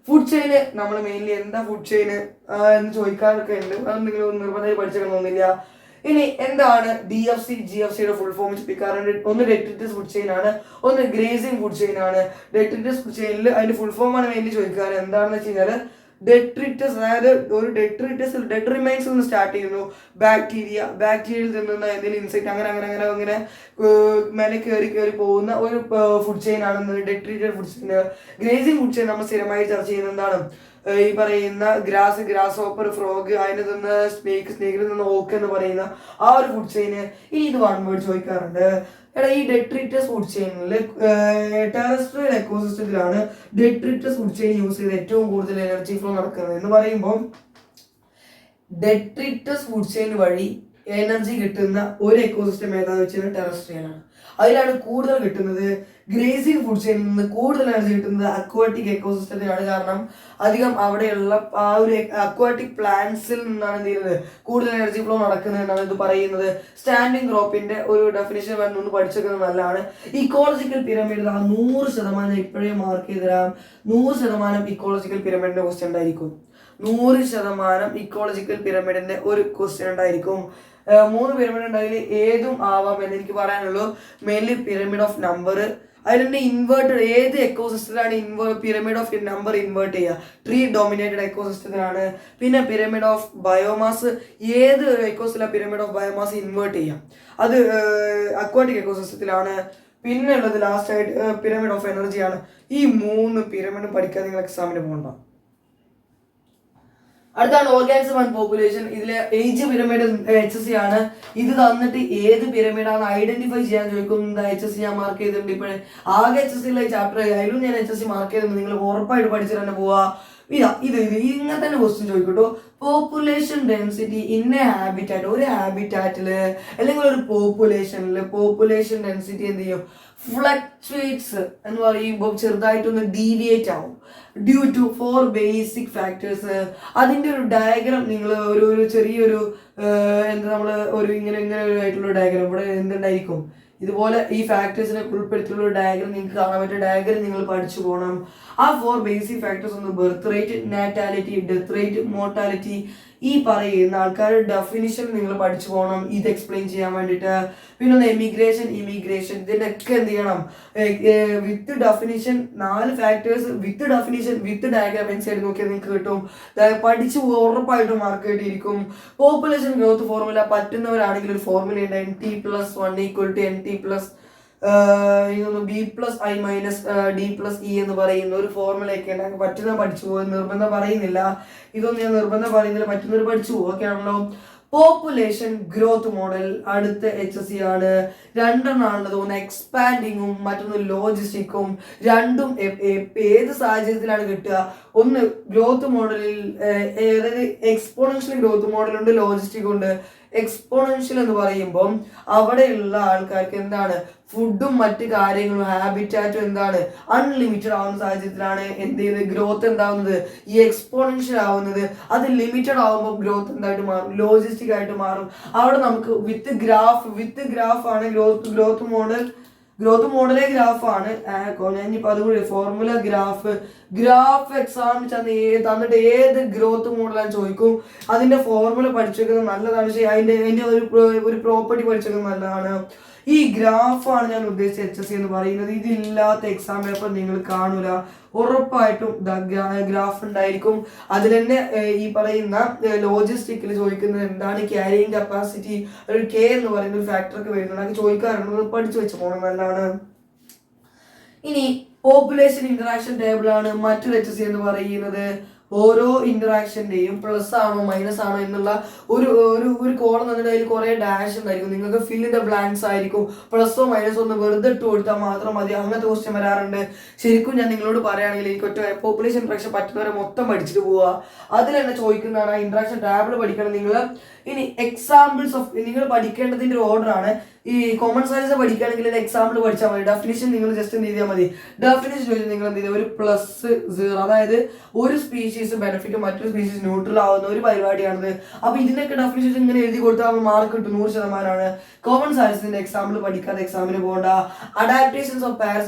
ഫുഡ് ചെയിന് നമ്മൾ മെയിൻലി എന്താ ഫുഡ് ചെയിന് എന്ന് ചോദിക്കാറൊക്കെ ഉണ്ട്. അത് നിങ്ങൾ നിർബന്ധമായി പഠിച്ചേക്കണമെന്നില്ല. ഇനി എന്താണ് DFC GFCയുടെ ഫുൾ ഫോം ചോദിക്കാറുണ്ട്. ഒന്ന് ഡെട്രിറ്റസ് ഫുഡ് ചെയിൻ ആണ്, ഒന്ന് ഗ്രേസിംഗ് ഫുഡ് ചെയിൻ ആണ്. ഡെട്രിറ്റസ് ഫുഡ് ചെയിനിൽ അതിന്റെ ഫുൾ ഫോം ആണ് മെയിൻലി ചോദിക്കാറ്. എന്താണെന്ന് വെച്ച് കഴിഞ്ഞാൽ ഡെട്രിറ്റസ്, അതായത് ഒരു ഡെഡ് റിമൈൻസ് നിന്ന് സ്റ്റാർട്ട് ചെയ്യുന്നു. ബാക്ടീരിയയിൽ നിന്നുന്ന എന്തെങ്കിലും ഇൻസെക്ട് അങ്ങനെ മേലെ കയറി പോകുന്ന ഒരു ഫുഡ് ചെയിൻ ആണ് detritus food chain. Grazing food chain നമ്മൾ സ്ഥിരമായി ചർച്ച ചെയ്യുന്ന എന്താണ്, ഈ പറയുന്ന ഗ്രാസ് ഹോപ്പർ, ഫ്രോഗ്, അതിന് നിന്ന് സ്നേക്കിൽ നിന്ന് ഓക്ക് എന്ന് പറയുന്ന ആ ഒരു ഫുഡ് ചെയിന്. ഇനി ഇത് 1 വേർഡ് ചോദിക്കാറുണ്ട്. എടാ, ഈ ഡെട്രിറ്റസ് ഫുഡ് ചെയിനിൽ ടെറസ്ട്രിയൽ എക്കോസിസ്റ്റത്തിലാണ് ഡെട്രിറ്റസ് ഫുഡ് ചെയിൻ യൂസ് ചെയ്ത് ഏറ്റവും കൂടുതൽ എനർജി ഫ്ലോ നടക്കുന്നത് എന്ന് പറയുമ്പോൾ ഡെട്രിറ്റസ് ഫുഡ് ചെയിൻ വഴി എനർജി കിട്ടുന്ന ഒരു എക്കോസിസ്റ്റം ഏതാണെന്ന് വെച്ചാൽ ടെറസ്ട്രിയൽ ആണ്. അതിലാണ് കൂടുതൽ കിട്ടുന്നത്. ഗ്രേസിംഗ് ഫുഡ് ചെയിനിൽ നിന്ന് കൂടുതൽ എനർജി കിട്ടുന്നത് അക്വാട്ടിക് എക്കോസിസ്റ്റത്തിനാണ്. കാരണം അധികം അവിടെയുള്ള ആ ഒരു അക്വാട്ടിക് പ്ലാന്റ്സിൽ നിന്നാണ് എന്ത് ചെയ്യുന്നത്, കൂടുതൽ എനർജി ഫ്ലോ നടക്കുന്നത് എന്നാണ് ഇത് പറയുന്നത്. സ്റ്റാൻഡിംഗ് ഗ്രോപ്പിന്റെ ഒരു ഡെഫിനിഷൻ വന്നൊന്ന് പഠിച്ചേക്കുന്നത് നല്ലതാണ്. ഇക്കോളജിക്കൽ പിരമിഡ് 100% ഇപ്പോഴേ മാർക്ക് ചെയ്ത് തരാം. 100% ഇക്കോളജിക്കൽ പിരമിഡിന്റെ ക്വസ്റ്റ്യൻ ഉണ്ടായിരിക്കും. 100% ഇക്കോളജിക്കൽ പിരമിഡിന്റെ ഒരു ക്വസ്റ്റ്യൻ ഉണ്ടായിരിക്കും. 3 പിരമിഡ് ഉണ്ടായാൽ ഏതും ആവാം എന്ന് എനിക്ക് പറയാനുള്ളൂ. മെയിൻലി പിരമിഡ് ഓഫ് നമ്പർ, അതിന്റെ ഇൻവേർട്ടഡ് ഏത് എക്കോസിസ്റ്റത്തിലാണ് പിരമിഡ് ഓഫ് നമ്പർ ഇൻവേർട്ട് ചെയ്യുക, ട്രീ ഡോമിനേറ്റഡ് എക്കോസിസ്റ്റത്തിലാണ്. പിന്നെ പിരമിഡ് ഓഫ് ബയോമാസ്, ഏത് എക്കോസിസ്റ്റത്തിലാണ് പിരമിഡ് ഓഫ് ബയോമാസ് ഇൻവേർട്ട് ചെയ്യുക, അത് അക്വാട്ടിക് എക്കോസിസ്റ്റത്തിലാണ്. പിന്നെ ഉള്ളത് ലാസ്റ്റ് ആയിട്ട് പിരമിഡ് ഓഫ് എനർജിയാണ്. ഈ 3 പിരമിഡും പഠിക്കാൻ നിങ്ങൾ എക്സാമിന് പോകണ്ട. അടുത്താണ് ഓർഗാനിസം ആൻഡ് പോപ്പുലേഷൻ. ഇതിലെ ഏജ് പിരമിഡ് HSC ആണ്. ഇത് തന്നിട്ട് ഏത് പിരമിഡാണ് ഐഡന്റിഫൈ ചെയ്യാൻ ചോദിക്കുന്നത്. HSC ഞാൻ മാർക്ക് ചെയ്തിട്ടുണ്ട്. ഇപ്പോഴേ ആകെ HSCയിലെ ചാപ്റ്റർ അതിലും ഞാൻ HSC മാർക്ക് ചെയ്തിട്ടുണ്ട്. നിങ്ങൾ ഉറപ്പായിട്ട് പഠിച്ചിട്ട് തന്നെ പോവാ. ഇത് ഇങ്ങനെ തന്നെ ക്വസ്റ്റ്യൻ ചോദിക്കട്ടോ. പോപ്പുലേഷൻ ഡെൻസിറ്റി ഇന്ന ഹാബിറ്റാറ്റ്, ഒരു ഹാബിറ്റാറ്റിൽ അല്ലെങ്കിൽ ഒരു പോപ്പുലേഷൻ ഡെൻസിറ്റി എന്ത് ചെയ്യും, ഫ്ലക്ച്വേറ്റ്സ് എന്ന് പറയുമ്പോൾ ചെറുതായിട്ടൊന്ന് ഡീവിയേറ്റ് ആവും ഡ്യൂ ടു 4 ബേസിക് ഫാക്ടേഴ്സ്. അതിൻ്റെ ഒരു ഡയഗ്രാം നിങ്ങൾ ഒരു ചെറിയൊരു എന്താ നമ്മൾ ഒരു ഇങ്ങനെ ആയിട്ടുള്ള ഡയഗ്രാം ഇവിടെ എന്തുണ്ടായിരിക്കും, ഇതുപോലെ ഈ ഫാക്ടേഴ്സിനെ ഉൾപ്പെടുത്തിയുള്ള ഒരു ഡയഗ്രാം നിങ്ങൾക്ക് കാണാൻ പറ്റിയ ഡയഗ്രാം നിങ്ങൾ പഠിച്ചു പോകണം. ആ 4 ബേസിക് ഫാക്ടേഴ്സ് ഒന്ന് birth rate, natality, death rate, mortality. ഈ പറയുന്ന ആൾക്കാരുടെ ഡെഫിനിഷൻ നിങ്ങൾ പഠിച്ചു പോകണം ഇത് എക്സ്പ്ലെയിൻ ചെയ്യാൻ വേണ്ടിയിട്ട്. പിന്നെ ഒന്ന് ഇമിഗ്രേഷൻ ഇതിൻ്റെയൊക്കെ എന്ത് ചെയ്യണം with definition, 4 factors with definition with diagram side നോക്കിയാൽ നിങ്ങൾക്ക് കിട്ടും. പഠിച്ചു ഉറപ്പായിട്ടും മാർക്ക് കിട്ടിയിരിക്കും. പോപ്പുലേഷൻ ഗ്രോത്ത് ഫോർമുല പറ്റുന്നവരാണെങ്കിൽ ഒരു ഫോർമുല ഉണ്ട്, NT+1 = NT+ B+I-D+E എന്ന് പറയുന്ന ഒരു ഫോർമുലയൊക്കെ ഉണ്ട്. പറ്റുന്ന പഠിച്ചു പോകും, നിർബന്ധം പറയുന്നില്ല. ഇതൊന്നും ഞാൻ നിർബന്ധം പറയുന്നില്ല, പറ്റുന്നവർ പഠിച്ചു പോകും. ഓക്കെ ആണല്ലോ. പോപ്പുലേഷൻ ഗ്രോത്ത് മോഡൽ അടുത്ത HSC ആണ്. രണ്ടെണ്ണാണുള്ളത്, ഒന്ന് എക്സ്പാൻഡിങ്ങും മറ്റൊന്ന് ലോജിസ്റ്റിക്കും. രണ്ടും ഏത് സാഹചര്യത്തിലാണ് കിട്ടുക, ഒന്ന് ഗ്രോത്ത് മോഡലിൽ അതായത് എക്സ്പോണൻഷ്യൽ ഗ്രോത്ത് മോഡലുണ്ട്, ലോജിസ്റ്റിക് ഉണ്ട്. എക്സ്പോണൻഷ്യൽ എന്ന് പറയുമ്പോൾ അവിടെയുള്ള ആൾക്കാർക്ക് എന്താണ് ഫുഡും മറ്റു കാര്യങ്ങളും ഹാബിറ്റാറ്റും എന്താണ് അൺലിമിറ്റഡ് ആവുന്ന സാഹചര്യത്തിലാണ് എന്ത് ചെയ്യുന്നത് ഗ്രോത്ത് എന്താവുന്നത് ഈ എക്സ്പോണൻഷ്യൽ ആവുന്നത്. അത് ലിമിറ്റഡ് ആവുമ്പോൾ ഗ്രോത്ത് എന്തായിട്ട് മാറും, ലോജിസ്റ്റിക് ആയിട്ട് മാറും. അവിടെ നമുക്ക് വിത്ത് ഗ്രാഫ് ആണ് ഗ്രോത്ത് മോഡലേ ഗ്രാഫാണ്. ഞാനിപ്പോൾ അതുകൂടി ഫോർമുല ഗ്രാഫ് എക്സാം തന്നിട്ട് ഏത് ഗ്രോത്ത് മോഡലാണ് ചോദിക്കും, അതിന്റെ ഫോർമുല പഠിച്ചേക്കുന്നത് നല്ലതാണ്. പക്ഷേ അതിന്റെ ഒരു പ്രോപ്പർട്ടി പഠിച്ചേക്കുന്നത് നല്ലതാണ്. ഈ ഗ്രാഫാണ് ഞാൻ ഉദ്ദേശിച്ച HSC എന്ന് പറയുന്നത്. ഇതില്ലാത്ത എക്സാം പേപ്പർ നിങ്ങൾ കാണൂല, ഉറപ്പായിട്ടും ഗ്രാഫ് ഉണ്ടായിരിക്കും. അതിൽ തന്നെ ഈ പറയുന്ന ലോജിസ്റ്റിക്കിൽ ചോദിക്കുന്നത് എന്താണ് ക്യാരിയിങ് കപ്പാസിറ്റി, ഒരു K എന്ന് പറയുന്ന ഒരു ഫാക്ടറൊക്കെ വരുന്നുണ്ട്, അത് ചോദിക്കാറുണ്ട്, പഠിച്ചു വെച്ച് പോകണം നല്ലതാണ്. ഇനി പോപ്പുലേഷൻ ഇന്ററാക്ഷൻ ടേബിൾ ആണ് മറ്റൊരു HSC എന്ന് പറയുന്നത്. ഓരോ ഇന്ററാക്ഷന്റെയും പ്ലസ് ആണോ മൈനസ് ആണോ എന്നുള്ള ഒരു കോളം തന്നിട്ട് അതിൽ കുറെ ഡാഷ് ഉണ്ടായിരിക്കും. നിങ്ങൾക്ക് ഫിൽ ഇൻ ദ ബ്ലാങ്ക്സ് ആയിരിക്കും. പ്ലസോ മൈനസോ ഒന്ന് വെറുതെ ഇട്ട് കൊടുത്താൽ മാത്രം മതി. അങ്ങനത്തെ ക്വസ്റ്റ്യൻ വരാറുണ്ട്. ശരിക്കും ഞാൻ നിങ്ങളോട് പറയുകയാണെങ്കിൽ എനിക്ക് ഒറ്റ പോപ്പുലേഷൻ ഇന്ററാക്ഷൻ പറ്റുന്നവരെ മൊത്തം പഠിച്ചിട്ട് പോവുക. അതിൽ തന്നെ ചോദിക്കുന്നതാണ് ഇന്ററാക്ഷൻ ടേബിൾ പഠിക്കണം നിങ്ങൾ. ഇനി എക്സാമ്പിൾസ് ഓഫ് നിങ്ങൾ പഠിക്കേണ്ടതിന്റെ ഒരു ഓർഡർ ആണ്. ഈ കോമൺ സയൻസ് പഠിക്കുകയാണെങ്കിൽ എക്സാമ്പിൾ പഠിച്ചാൽ മതി. ഡെഫിനിഷൻ നിങ്ങൾ ജസ്റ്റ് എന്ത് ചെയ്താൽ മതി, ഡെഫിനിഷൻ ചോദിച്ചാൽ നിങ്ങൾ എന്ത് ചെയ്യുക, ഒരു +0, അതായത് ഒരു സ്പീഷീസ് ബെനിഫിറ്റ് മറ്റൊരു സ്പീഷീസ് ന്യൂട്രൽ ആവുന്ന ഒരു പരിപാടിയാണിത്. അപ്പൊ ഇതിനൊക്കെ ഡെഫിനിഷൻ ഇങ്ങനെ എഴുതി കൊടുത്താൽ മാർക്ക് കിട്ടും 100%. കോമൺ സയൻസിന്റെ എക്സാമ്പിൾ പഠിക്കാതെ എക്സാമിന് പോകണ്ട. അഡാപ്റ്റേഷൻസ് ഓഫ്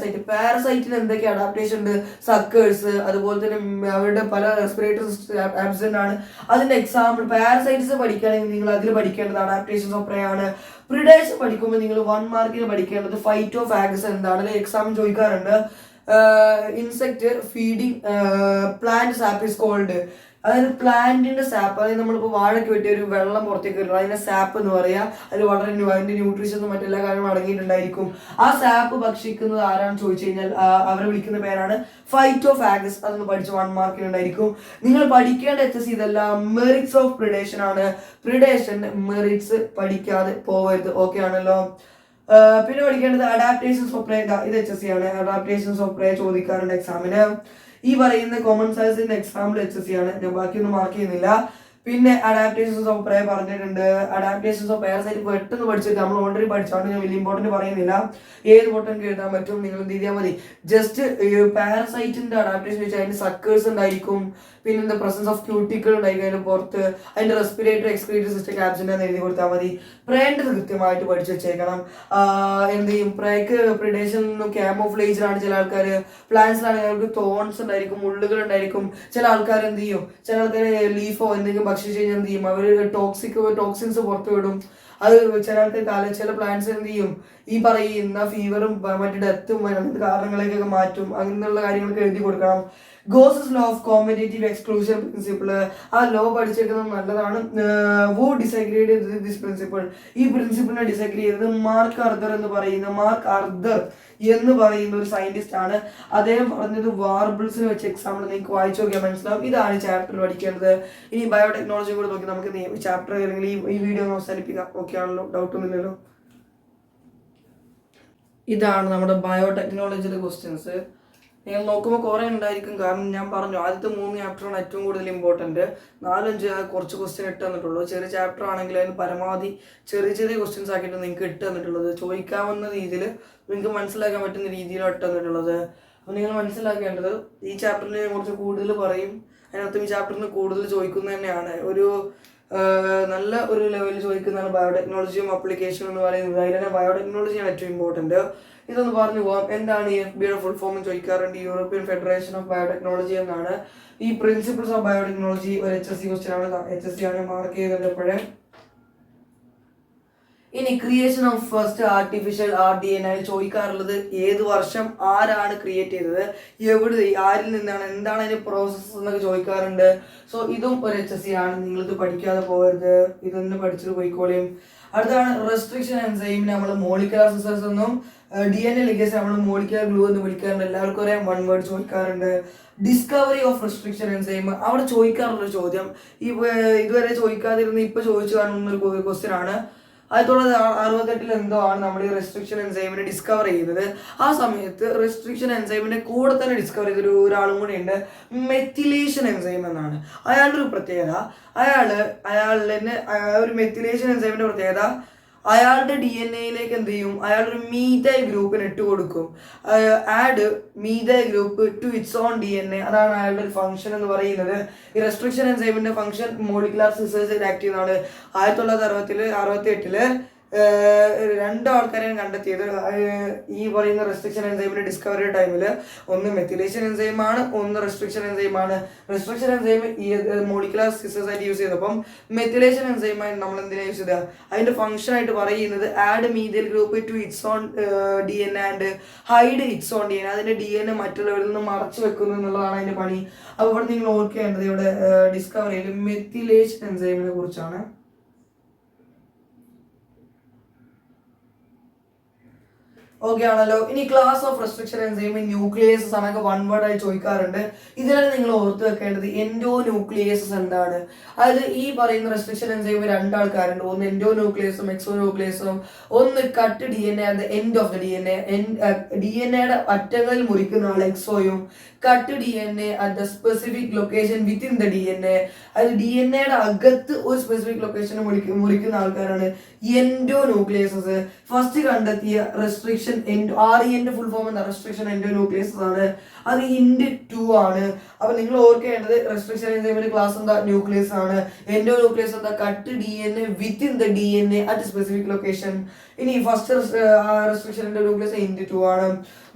പാരസൈറ്റിന് എന്തൊക്കെ അഡാപ്റ്റേഷൻ ഉണ്ട്, സക്കേഴ്സ്, അതുപോലെ തന്നെ അവരുടെ പല റെസ്പിറേറ്ററി സിസ്റ്റം ആബ്സെന്റ് ആണ്. അതിന്റെ എക്സാമ്പിൾ പാരസൈറ്റ്സ് പഠിക്കുകയാണെങ്കിൽ നിങ്ങൾ അതിൽ പഠിക്കേണ്ടത് അഡാപ്റ്റേഷൻസ് ഓഫ് പ്രേ ആണ്. പ്രിഡേഷൻ പഠിക്കുമ്പോൾ നിങ്ങൾ 1 മാർക്കിന് പഠിക്കേണ്ടത് ഫൈറ്റോഫാഗസ് എന്താണ്, എക്സാം ചോദിക്കാറുണ്ട്. Insect feeding plant sap is called, അതായത് പ്ലാന്റിന്റെ സാപ്പ്, അതായത് നമ്മളിപ്പോൾ വാഴയ്ക്ക് വെട്ടിയ ഒരു വെള്ളം പുറത്തേക്ക് വരുന്നത് അതിനെ സാപ്പ് എന്ന് പറയാം. അതിൽ വളരെ അതിന്റെ ന്യൂട്രീഷൻസും മറ്റെല്ലാ കാര്യങ്ങളും അടങ്ങിയിട്ടുണ്ടായിരിക്കും. ആ സാപ്പ് ഭക്ഷിക്കുന്നത് ആരാണ് ചോദിച്ചു കഴിഞ്ഞാൽ അവരെ വിളിക്കുന്ന പേരാണ് ഫൈറ്റോഫാഗസ്. അതൊന്ന് പഠിച്ച് 1 മാർക്കിനുണ്ടായിരിക്കും. നിങ്ങൾ പഠിക്കേണ്ട HSC ഇതെല്ലാം മെറിറ്റ്സ് ഓഫ് പ്രിഡേഷൻ ആണ്. പ്രിഡേഷൻ മെറിറ്റ്സ് പഠിക്കാതെ പോകരുത്. ഓക്കെ ആണല്ലോ. പിന്നെ പഠിക്കേണ്ടത് അഡാപ്റ്റേഷൻസ് ഓഫ് പ്രേ, ഇത് HSC ആണ്. അഡാപ്റ്റേഷൻസ് ഓഫ് പ്രേ ചോദിക്കാറുണ്ട് എക്സാമിന്. ഈ പറയുന്ന കോമൺ സയൻസിന്റെ എക്സാമ്പിൾ HSC ആണ്. ഞാൻ ബാക്കിയൊന്നും മാർക്ക് ചെയ്യുന്നില്ല. പിന്നെ അഡാപ്റ്റേഷൻസ് ഓഫ് പ്രേ പറഞ്ഞിട്ടുണ്ട്. അഡാപ്റ്റേഷൻസ് ഓഫ് പാരസൈറ്റ് പെട്ടെന്ന് പഠിച്ചിട്ട് നമ്മൾ ഓൾറെഡി പഠിച്ചാണ്, ഞാൻ വലിയ ഇമ്പോർട്ടന്റ് പറയുന്നില്ല. ഏത് ബോട്ടം എഴുതാൻ പറ്റും, നിങ്ങൾ എന്ത് ചെയ്താൽ മതി, ജസ്റ്റ് പാരസൈറ്റിന്റെ അഡാപ്റ്റേഷൻ വെച്ചാൽ അതിന്റെ സക്കേഴ്സ് ഉണ്ടായിരിക്കും, പിന്നെ പ്രസൻസ് ഓഫ് ക്യൂട്ടിക്കിൾ ഉണ്ടായിരിക്കും അതിന് പുറത്ത്, അതിന്റെ റെസ്പിറേറ്ററി എക്സ്ക്രീറ്ററി സിസ്റ്റം ആബ്സെന്റ് എന്ന് എഴുതി കൊടുത്താൽ മതി. പ്രേണ്ടത് കൃത്യമായിട്ട് പഠിച്ചു വെച്ചേക്കണം. എന്ത് ചെയ്യും, പ്രേക്ക് പ്രിഡേഷൻ ക്യാമോഫ്ലേജിലാണ് ചില ആൾക്കാർ, പ്ലാന്റ്സിലാണെങ്കിൽ അവർക്ക് തോൺസ് ഉണ്ടായിരിക്കും, മുള്ളുകൾ ഉണ്ടായിരിക്കും. ചില ആൾക്കാർ എന്ത് ചെയ്യും, ചില ആൾക്കാർ ലീഫോ എന്തെങ്കിലും ഭക്ഷിച്ച് കഴിഞ്ഞാൽ എന്ത് ചെയ്യും, അവർ ടോക്സിൻസ് പുറത്തു വിടും. അത് ചില ആൾക്കാർ ചില പ്ലാന്റ്സ് എന്ത് ചെയ്യും, ഈ പറയുന്ന ഫീവറും മറ്റു ഡെത്തും അങ്ങനത്തെ കാരണങ്ങളേക്കൊക്കെ മാറ്റും. അങ്ങനെയുള്ള കാര്യങ്ങളൊക്കെ എഴുതി കൊടുക്കണം. Gauss's law of competitive exclusion principle, ആ ലോ പഠിച്ചേക്കുന്നത് നല്ലതാണ്. വോ ഡിസഗ്രീഡ് ദിസ് പ്രിൻസിപ്പിൾ, ഈ പ്രിൻസിപ്പിളിനെ ഡിസഗ്രി ചെയ്തത് മാർക്ക് അർദർ എന്ന് പറയുന്ന ഒരു സയന്റിസ്റ്റ് ആണ്. അദ്ദേഹം പറഞ്ഞത് വാർബിൾസിനെ വെച്ച് എക്സാമ്പിൾ നിങ്ങൾക്ക് വായിച്ചു നോക്കിയാൽ മനസ്സിലാവും. ഇതാണ് ചാപ്റ്റർ പഠിക്കേണ്ടത്. ഇനി ബയോടെക്നോളജി കൂടെ നോക്കി നമുക്ക് ചാപ്റ്റർ അല്ലെങ്കിൽ ഈ വീഡിയോ അവസാനിപ്പിക്കാം. ഓക്കെ ആണല്ലോ, ഡൗട്ട് ഒന്നുമില്ലല്ലോ. ഇതാണ് നമ്മുടെ ബയോടെക്നോളജിയുടെ ക്വസ്റ്റ്യൻസ്. നിങ്ങൾ നോക്കുമ്പോൾ കുറേ ഉണ്ടായിരിക്കും. കാരണം ഞാൻ പറഞ്ഞു ആദ്യത്തെ 3 ചാപ്റ്ററാണ് ഏറ്റവും കൂടുതൽ ഇമ്പോർട്ടൻറ്റ്. 4-5 കുറച്ച് ക്വസ്റ്റ്യൻ ഇട്ട് തന്നിട്ടുള്ളൂ. ചെറിയ ചാപ്റ്റർ ആണെങ്കിൽ അതിന് പരമാവധി ചെറിയ ചെറിയ ക്വസ്റ്റ്യൻസ് ആക്കിയിട്ട് നിങ്ങൾക്ക് ഇട്ട് തന്നിട്ടുള്ളത്. ചോദിക്കാവുന്ന രീതിയിൽ നിങ്ങൾക്ക് മനസ്സിലാക്കാൻ പറ്റുന്ന രീതിയിലാണ് ഇട്ട് തന്നിട്ടുള്ളത്. അപ്പോൾ നിങ്ങൾ മനസ്സിലാക്കേണ്ടത് ഈ ചാപ്റ്ററിനെ കുറിച്ച് കൂടുതൽ പറയും. അതിനകത്ത് ഈ ചാപ്റ്ററിന് കൂടുതൽ ചോദിക്കുന്നത് തന്നെയാണ്. ഒരു നല്ല ഒരു ലെവലിൽ ചോദിക്കുന്നതാണ് ബയോടെക്നോളജിയും അപ്ലിക്കേഷനും എന്ന് പറയുന്നത്. അതിൽ തന്നെ ബയോടെക്നോളജിയാണ് ഏറ്റവും ഇമ്പോർട്ടൻറ്റ്. ഇതൊന്ന് പറഞ്ഞു പോകാം. എന്താണ് ഈ FBയുടെ ഫുൾ ഫോം ചോദിക്കാറുണ്ട്. യൂറോപ്യൻ ഫെഡറേഷൻ ഓഫ് ബയോടെക്നോളജി എന്നാണ്. ഈ പ്രിൻസിപ്പിൾസ് ഓഫ് ബയോടെക്നോളജി ഒരു HSC ക്വസ്റ്റ്യൻ ആണ്. HSC ആണ് മാർക്ക് ചെയ്തിട്ടപ്പോഴേ. ഇനി creation of first artificial RDNA ചോദിക്കാറുള്ളത് ഏത് വർഷം, ആരാണ് ക്രിയേറ്റ് ചെയ്തത്, എവിടെ, ആരിൽ നിന്നാണ്, എന്താണ് അതിന്റെ പ്രോസസ്സ് എന്നൊക്കെ ചോദിക്കാറുണ്ട്. സോ ഇതും ഒരു HSC ആണ്. നിങ്ങളിത് പഠിക്കാതെ പോകരുത്, ഇതൊന്ന് പഠിച്ചിട്ട് പോയിക്കോളിയും. അടുത്താണ് റെസ്ട്രിക്ഷൻ എൻസൈമിനെ നമ്മൾ മോളിക്കുലർ സിസ്റ്റേഴ്സ് എന്നും DNA ലിഗേസ് നമ്മൾ മോളിക്കുലർ ഗ്ലൂ എന്ന് വിളിക്കാറുണ്ട്. എല്ലാവർക്കും അറിയാം. 1 വേർഡ് ചോദിക്കാറുണ്ട്. ഡിസ്കവറി ഓഫ് റെസ്ട്രിക്ഷൻ എൻസൈം അവിടെ ചോദിക്കാറുള്ള ചോദ്യം ഇതുവരെ ചോദിക്കാതിരുന്ന ഇപ്പൊ ചോദിച്ചു കാണുന്ന ഒരു ക്വസ്റ്റ്യൻ ആണ്. 1968 എന്തോ ആണ് നമ്മൾ ഈ റെസ്ട്രിക്ഷൻ എൻസൈമിനെ ഡിസ്കവർ ചെയ്യുന്നത്. ആ സമയത്ത് റെസ്ട്രിക്ഷൻ എൻസൈമിന്റെ കൂടെ തന്നെ ഡിസ്കവർ ചെയ്തൊരു ഒരാളും കൂടി ഉണ്ട്, മെത്തിലേഷൻ എൻസൈം എന്നാണ്. അയാളുടെ ഒരു പ്രത്യേകത, അയാളിന് ഒരു മെത്തിലേഷൻ എൻസൈമിന്റെ പ്രത്യേകത, അയാളുടെ DNA-യിലേക്ക് എന്ത് ചെയ്യും, അയാളൊരു മീഥൈൽ ഗ്രൂപ്പിന് ഇട്ട് കൊടുക്കും. Add methyl group to its own DNA. അതാണ് അയാളുടെ ഒരു ഫംഗ്ഷൻ എന്ന് പറയുന്നത്. ഈ റെസ്ട്രിക്ഷൻ എൻസൈമിന്റെ ഫംഗ്ഷൻ മോളിക്കുലർ സിസ്റ്റേഴ്സിൽ ആക്ട് ചെയ്യുന്നതാണ്. 1968 2 ആൾക്കാരെയാണ് കണ്ടെത്തിയത് ഈ പറയുന്ന റെസ്ട്രിക്ഷൻ എൻസൈമിന്റെ ഡിസ്കവറി ടൈമിൽ. ഒന്ന് മെത്തിലേഷൻ എൻസൈമാണ്, ഒന്ന് റെസ്ട്രിക്ഷൻ എൻസൈമാണ്. റെസ്ട്രിക്ഷൻ എൻസൈം ഈ മോളിക്കുലർ സിസ്റ്റേഴ്സ് ആയിട്ട് യൂസ് ചെയ്തപ്പം മെത്തിലേഷൻ എൻസൈമായി നമ്മൾ എന്തിനാ യൂസ് ചെയ്തത്, അതിന്റെ ഫംഗ്ഷൻ ആയിട്ട് പറയുന്നത് add methyl group to its own DNA and hide its own DNA. അതിന്റെ DNA മറ്റുള്ളവരിൽ നിന്ന് മറച്ചു വെക്കുന്നു എന്നുള്ളതാണ് അതിന്റെ പണി. അപ്പോൾ ഇവിടെ നിങ്ങൾ ഓർക്കേണ്ടത് ഇവിടെ ഡിസ്കവറിയിൽ മെത്തിലേഷൻ എൻസൈമിനെ കുറിച്ചാണ്. ഓക്കെ ആണല്ലോ. ഇനി class of restriction enzyme nucleases ആണൊക്കെ 1 വേർഡ് ആയി ചോദിക്കാറുണ്ട്. ഇതിലാണ് നിങ്ങൾ ഓർത്ത് വെക്കേണ്ടത് എൻഡോ ന്യൂക്ലിയേസസ് എന്താണ്. അതായത് ഈ പറയുന്ന റെസ്ട്രിക്ഷൻ എൻസൈം 2 ആൾക്കാരുണ്ട്. ഒന്ന് എൻഡോ ന്യൂക്ലിയസും എക്സോ ന്യൂക്ലിയസും. ഒന്ന് cut DNA at the end of the DNA. DNA-യുടെ അറ്റങ്ങളിൽ മുറിക്കുന്ന ആൾ എക്സോയും, cut DNA at the specific location within the DNA. അതായത് DNA-യുടെ അകത്ത് ഒരു സ്പെസിഫിക് ലൊക്കേഷൻ മുറിക്കുന്ന ആൾക്കാരാണ് എൻഡോ ന്യൂക്ലിയസസ്. ഫസ്റ്റ് കണ്ടെത്തിയ റെസ്ട്രിക്ഷൻ REN ഫുൾ ഫോം എന്ന റെസ്ട്രിക്ഷൻ എൻഡോ ന്യൂക്ലിയസസ് ആണ്. അത് HIND 2 ആണ്. അപ്പൊ നിങ്ങൾ ഓർക്കേണ്ടത് റെസ്ട്രിക്ഷൻ എൻസൈമിന്റെ ക്ലാസ് എന്താ, ന്യൂക്ലിയസ് ആണ്. എൻഡോ ന്യൂക്ലിയസ് എന്താ, cut DNA within the DNA at specific location. ഇനി first restriction endo nuclease HIND 2 ആണ്.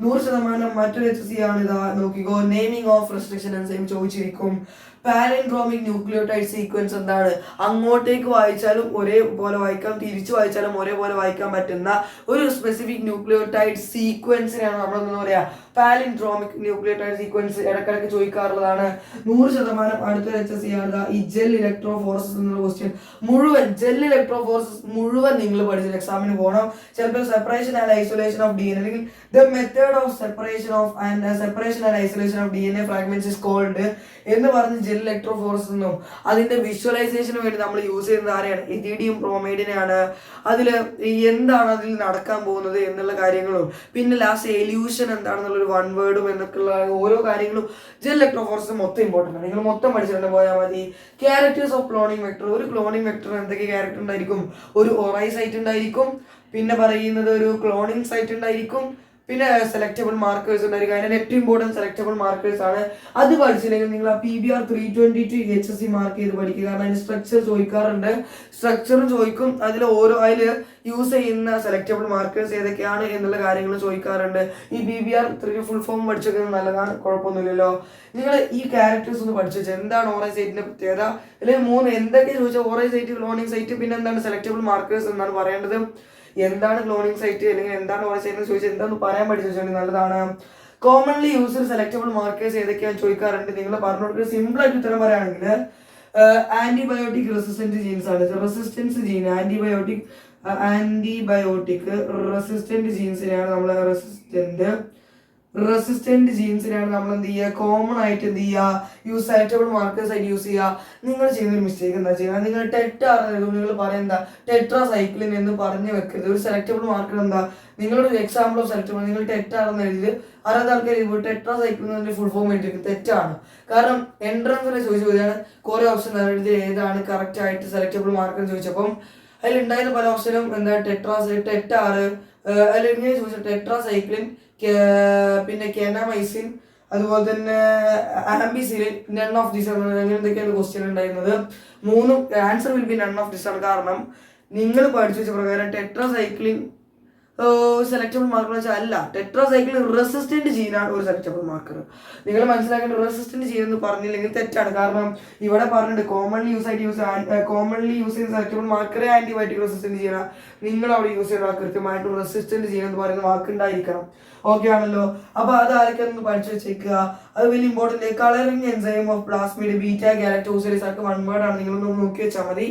100% മറ്റൊരു HSC ആണ്. ഇതാ നോക്കിക്കോ, നെയിമിംഗ് ഓഫ് റെസ്ട്രിക്ഷൻ എൻസൈം ചോദിച്ചിരിക്കും. പാലിൻഡ്രോമിക് ന്യൂക്ലിയോടൈഡ് സീക്വൻസ് എന്താണ്, അങ്ങോട്ടേക്ക് വായിച്ചാലും ഒരേപോലെ വായിക്കാം, തിരിച്ചു വായിച്ചാലും ഒരേപോലെ വായിക്കാൻ പറ്റുന്ന ഒരു സ്പെസിഫിക് ന്യൂക്ലിയോടൈഡ് സീക്വൻസിനെയാണ് നമ്മൾ എന്താ പറയാ, പാലിൻഡ്രോമിക് ന്യൂക്ലിയോടൈഡ് സീക്വൻസ്. ഇടക്കിടക്ക് ചോദിക്കാറുള്ളതാണ്. 100% അടുത്തൊരു HSC ആണ് ഈ ജെൽ ഇലക്ട്രോഫോറസിസ് എന്നുള്ള ക്വസ്റ്റ്യൻ. മുഴുവൻ ജെൽ ഇലക്ട്രോഫോറസിസ് മുഴുവൻ നിങ്ങൾ പഠിച്ചിട്ട് എക്സാമിന് പോകണം. ചിലപ്പോൾ separation and isolation of DNA അല്ലെങ്കിൽ the method of separation and isolation of DNA fragments is called എന്ന് പറഞ്ഞ് ജെൽ ഇലക്ട്രോഫോറസിസ് എന്നും അതിന്റെ വിഷ്വലൈസേഷന് വേണ്ടി നമ്മൾ യൂസ് ചെയ്യുന്നത് ആരെയാണ്, ഇഥീഡിയം ബ്രോമൈഡിനെയാണ്. അതിൽ എന്താണ് അതിൽ നടക്കാൻ പോകുന്നത് എന്നുള്ള കാര്യങ്ങളും പിന്നെ ലാസ്റ്റ് എല്യൂഷൻ എന്താണെന്നുള്ളൊരു 1 വേർഡും എന്നൊക്കെയുള്ള ഓരോ കാര്യങ്ങളും ജെൽ ഇലക്ട്രോഫോറസിസ് മൊത്തം ഇമ്പോർട്ടൻ്റ് ആണ്. നിങ്ങൾ മൊത്തം പഠിച്ചിട്ട് പോയാൽ മതി. Characters of cloning vector. ഒരു ക്ലോണിംഗ് വെക്ടറിന് എന്തൊക്കെ ക്യാരക്ടർ ഉണ്ടായിരിക്കും, ഒരു ഒറൈ സൈറ്റ് ഉണ്ടായിരിക്കും, പിന്നെ പറയുന്നത് ഒരു ക്ലോണിംഗ് സൈറ്റ് ഉണ്ടായിരിക്കും, പിന്നെ സെലക്ടബിൾ മാർക്കേഴ്സ് ഉണ്ടായിരിക്കും. അതിന് ഏറ്റവും ഇമ്പോർട്ടൻറ്റ് സെലക്ടബിൾ മാർക്കേഴ്സ് ആണ്. അത് പഠിച്ചില്ലെങ്കിൽ നിങ്ങൾ ആ PBR 322 HSC മാർക്ക് ചെയ്ത് പഠിക്കുക. കാരണം അതിന് സ്ട്രക്ചർ ചോദിക്കാറുണ്ട്, സ്ട്രക്ചറും ചോദിക്കും. അതിൽ യൂസ് ചെയ്യുന്ന സെലക്ടബിൾ മാർക്കേഴ്സ് ഏതൊക്കെയാണ് എന്നുള്ള കാര്യങ്ങൾ ചോദിക്കാറുണ്ട്. ഈ PBR 3 ഫുൾ ഫോം പഠിച്ചെടുക്കുന്നത് നല്ലതാണ്, കുഴപ്പമൊന്നുമില്ലല്ലോ. നിങ്ങൾ ഈ ക്യാരക്ടേഴ്സ് ഒന്ന് പഠിച്ചു വെച്ചാൽ എന്താണ് ഓറൈ സൈറ്റിന്റെ പ്രത്യേകത, അല്ലെങ്കിൽ 3 എന്തൊക്കെ ചോദിച്ചാൽ ഓറൈ സൈറ്റ്, ക്ലോണിംഗ് സൈറ്റ്, പിന്നെ എന്താണ് സെലക്ടബിൾ മാർക്കേഴ്സ് എന്നാണ് പറയേണ്ടത്. എന്താണ് ക്ലോണിംഗ് സൈറ്റ് അല്ലെങ്കിൽ എന്താണ് ഓറൈ സൈറ്റ് എന്ന് ചോദിച്ചാൽ എന്താണെന്ന് പറയാൻ പഠിച്ചു വെച്ചാൽ നല്ലതാണ്. കോമൺലി യൂസ്ഡ് സെലക്ടബിൾ മാർക്കേഴ്സ് ഏതൊക്കെയാണെന്ന് ചോദിക്കാറുണ്ട്. നിങ്ങൾ പറഞ്ഞു കൊടുക്കുക. സിമ്പിൾ ആയിട്ട് ഉത്തരം പറയുകയാണെങ്കിൽ ആന്റിബയോട്ടിക് റെസിസ്റ്റന്റ് ജീൻസ് ആണ്. റെസിസ്റ്റൻസ് ജീൻ, ആന്റിബയോട്ടിക് റെസിസ്റ്റന്റ് ജീൻസിനെയാണ് നമ്മൾ റെസിസ്റ്റന്റ് റെസിസ്റ്റന്റ് ജീൻസിനാണ് നമ്മൾ എന്ത് ചെയ്യുക, കോമൺ ആയിട്ട് എന്ത് ചെയ്യുക, സെലക്ടബിൾ മാർക്കേഴ്സ് ആയിട്ട് യൂസ് ചെയ്യുക. നിങ്ങൾ ചെയ്യുന്നൊരു മിസ്റ്റേക്ക് എന്താ ചെയ്യുക, നിങ്ങൾ ടെറ്റാർ നിങ്ങൾ പറയുന്നത് ടെട്രാ സൈക്ലിൻ എന്ന് പറഞ്ഞു വെക്കരുത്. ഒരു സെലക്ടബിൾ മാർക്കർ എന്താ, നിങ്ങളൊരു എക്സാമ്പിൾ ഓഫ് സെലക്ടബിൾ നിങ്ങൾ ടെറ്റാറെന്ന് എഴുതി 60 ആൾക്കാർ ടെട്രാ സൈക്ലിൻ ഫുൾ ഫോം എഴുതിയിരിക്കും. തെറ്റാണ്. കാരണം എൻട്രൻസിലെ ചോദിച്ചാണ് കുറെ ഓപ്ഷൻ എഴുതി ഏതാണ് കറക്റ്റ് ആയിട്ട് സെലക്ടബിൾ മാർക്കർ ചോദിച്ചപ്പം അതിലുണ്ടായിരുന്ന പല ഓപ്ഷനും എന്താ ടെറ്റാറ് അതിൽ ഇങ്ങനെ ചോദിച്ചു ടെട്രാ സൈക്ലിൻ, പിന്നെ കെനാമൈസിൻ, അതുപോലെ തന്നെ ആംബിസിലിൻ, നൺ ഓഫ് ദിസ് അങ്ങനെ എന്തൊക്കെയാണ് ക്വസ്റ്റ്യൻ ഉണ്ടായിരുന്നത്. മൂന്നും answer will be none of this ആണ്. കാരണം നിങ്ങൾ പഠിച്ചു വെച്ച പ്രകാരം ടെട്രാ സൈക്ലിൻ സെലക്ടബിൾ മാർക്കർ എന്ന് വെച്ചാൽ അല്ല, ടെട്രാസൈക്ലിൻ റെസിസ്റ്റന്റ് ജീനാണ് ഒരു സെലക്ടബിൾ മാർക്കർ. നിങ്ങൾ മനസ്സിലാക്കേണ്ട റെസിസ്റ്റന്റ് ജീൻ എന്ന് പറഞ്ഞില്ലെങ്കിൽ തെറ്റാണ്. കാരണം ഇവിടെ പറഞ്ഞിട്ട് കോമൺലി യൂസ് ചെയ്യുന്ന സെലക്ടബിൾ മാർക്കറെ ആന്റിബയോട്ടിക് റെസിസ്റ്റന്റ് ജീനാ. നിങ്ങൾ അവിടെ യൂസ് ചെയ്യുന്ന കൃത്യമായിട്ട് റെസിസ്റ്റന്റ് ജീൻ എന്ന് പറയുന്ന വാക്കുണ്ടായിരിക്കണം. ഓക്കെ ആണല്ലോ. അപ്പൊ അത് ആരൊക്കെ ഒന്ന് പഠിച്ചു വെച്ചേക്കുക. അത് വലിയ important. Colouring enzyme of plasmid beta galactosidase ഒക്കെ 1 വേർഡ് ആണ്. നിങ്ങളൊന്ന് നോക്കി വെച്ചാൽ മതി.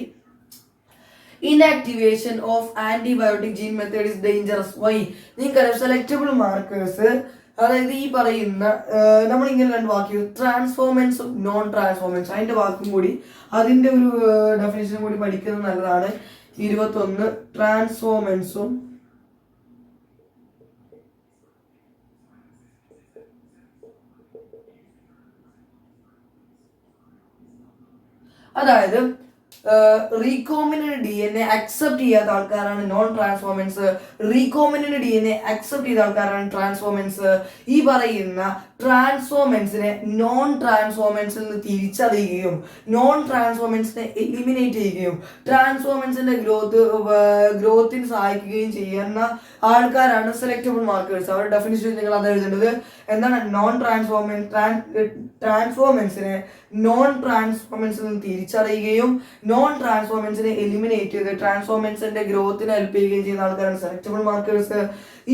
Inactivation of antibiotic gene method is dangerous. Why? നിങ്ങൾക്കറിയാം സെലക്ടബിൾ മാർക്കേഴ്സ്, അതായത് ഈ പറയുന്ന നമ്മളിങ്ങനെ രണ്ട് വാക്ക് ട്രാൻസ്ഫോർമൻസും നോൺ ട്രാൻസ്ഫോർമൻസും അതിൻ്റെ വാക്കും കൂടി അതിൻ്റെ ഒരു ഡെഫിനേഷനും കൂടി പഠിക്കുന്നത് നല്ലതാണ്. 21 ട്രാൻസ്ഫോർമൻസും അതായത് റീകോമിനന്റ് DNA അക്സെപ്റ്റ് ചെയ്യാത്ത ആൾക്കാരാണ് നോൺ ട്രാൻസ്ഫോർമൻസ്. റീകോമിനന്റ് DNA അക്സെപ്റ്റ് ചെയ്ത ആൾക്കാരാണ് ട്രാൻസ്ഫോർമൻസ്. ഈ പറയുന്ന ട്രാൻസ്ഫോർമൻസിനെ നോൺ ട്രാൻസ്ഫോർമൻസിൽ നിന്ന് തിരിച്ചറിയുകയും നോൺ ട്രാൻസ്ഫോർമൻസിനെ എലിമിനേറ്റ് ചെയ്യുകയും ട്രാൻസ്ഫോർമൻസിന്റെ ഗ്രോത്തിന് സഹായിക്കുകയും ചെയ്യുന്ന ആൾക്കാരാണ് സെലക്ടബിൾ മാർക്കേഴ്സ്. അവരുടെ ഡെഫിനിഷൻ നിങ്ങൾ അത് എഴുതേണ്ടത് എന്താണ്, ട്രാൻസ്ഫോർമൻസിനെ നോൺ ട്രാൻസ്ഫോർമൻസിൽ നിന്ന് തിരിച്ചറിയുകയും നോൺ ട്രാൻസ്ഫോർമൻസിനെ എലിമിനേറ്റ് ചെയ്ത് ട്രാൻസ്ഫോർമൻസിന്റെ ഗ്രോത്തിന് ഹെൽപ്പ് ചെയ്യുകയും ചെയ്യുന്ന ആൾക്കാരാണ് സെലക്ടബിൾ മാർക്കേഴ്സ്.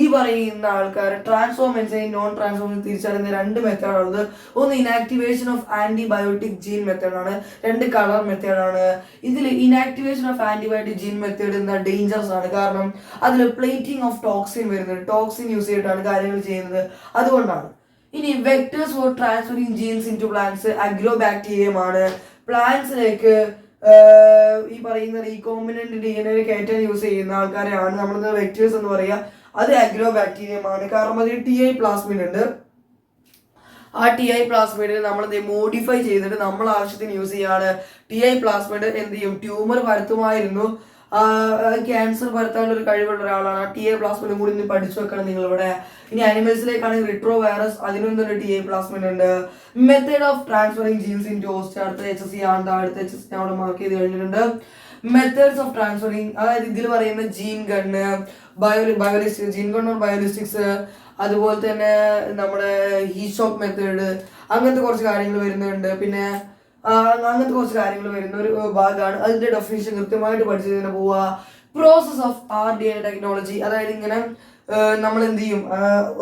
ഈ പറയുന്ന ആൾക്കാർ ട്രാൻസ്ഫോർമൻസിനെയും നോൺ ട്രാൻസ്ഫോർമൻസിനെ തിരിച്ചറിയുന്ന 2 മെത്തേഡാണുള്ളത്. ഒന്ന് ഇനാക്ടിവേഷൻ ഓഫ് ആന്റിബയോട്ടിക് ജീൻ മെത്തേഡാണ്, 2 കളർ മെത്തേഡാണ്. ഇതിൽ inactivation of antibiotic gene method എന്താ ഡേഞ്ചറസ് ആണ്. കാരണം അതിൽ പ്ലേറ്റിംഗ് ഓഫ് ടോക്സിൻ വരുന്നുണ്ട്. ടോക്സിൻ യൂസ് ചെയ്തിട്ടാണ് കാര്യങ്ങൾ ചെയ്യുന്നത്. അതുകൊണ്ടാണ്. ഇനി vectors for transferring genes into plants agrobacterium ആണ്. പ്ലാന്റ്സിലേക്ക് ഈ പറയുന്ന റീകോമ്പിനന്റ് DNA കയറ്റാൻ യൂസ് ചെയ്യുന്ന ആൾക്കാരെയാണ് നമ്മൾ വെക്ടേഴ്സ് എന്ന് പറയുക. അത് അഗ്രോബാക്ടീരിയം ആണ്. കാരണം അതിൽ TI പ്ലാസ്മിഡ് ഉണ്ട്. ആ TI പ്ലാസ്മിഡ് നമ്മൾ മോഡിഫൈ ചെയ്തിട്ട് നമ്മൾ ആവശ്യത്തിന് യൂസ് ചെയ്യാണ്. TI പ്ലാസ്മിഡ് എന്ത് ചെയ്യും, ട്യൂമർ പരത്തുമായിരുന്നു. ക്യാൻസർ പരത്താനുള്ള ഒരു കഴിവുള്ള ഒരാളാണ്. TI പ്ലാസ്മിഡും കൂടി ഇന്ന് പഠിച്ചു വെക്കണം നിങ്ങളിവിടെ. ഇനി ആനിമൽസിലേക്കാണെങ്കിൽ റിട്രോ വൈറസ്, അതിനും തന്നെ TI പ്ലാസ്മിഡ് ഉണ്ട്. Method of transferring genes in toast, അടുത്ത HSC ആണ്. അടുത്ത HSC അവിടെ മാർക്ക് ചെയ്ത് കഴിഞ്ഞിട്ടുണ്ട്. മെത്തേഡ്സ് ഓഫ് ട്രാൻസ്ഫറിങ്, അതായത് ഇതിൽ പറയുന്ന gene gun, biolistics, gene gun or biolistics, അതുപോലെ തന്നെ നമ്മുടെ ഹീഷോക്ക് മെത്തേഡ്, അങ്ങനത്തെ കുറച്ച് കാര്യങ്ങൾ വരുന്നുണ്ട്. പിന്നെ അങ്ങനത്തെ കുറച്ച് കാര്യങ്ങൾ വരുന്ന ഒരു ഭാഗമാണ്. അതിന്റെ ഡെഫിനിഷൻ കൃത്യമായിട്ട് പഠിച്ചു തന്നെ പോവുക. പ്രോസസ് ഓഫ് RDA ടെക്നോളജി, അതായത് ഇങ്ങനെ നമ്മൾ എന്ത് ചെയ്യും,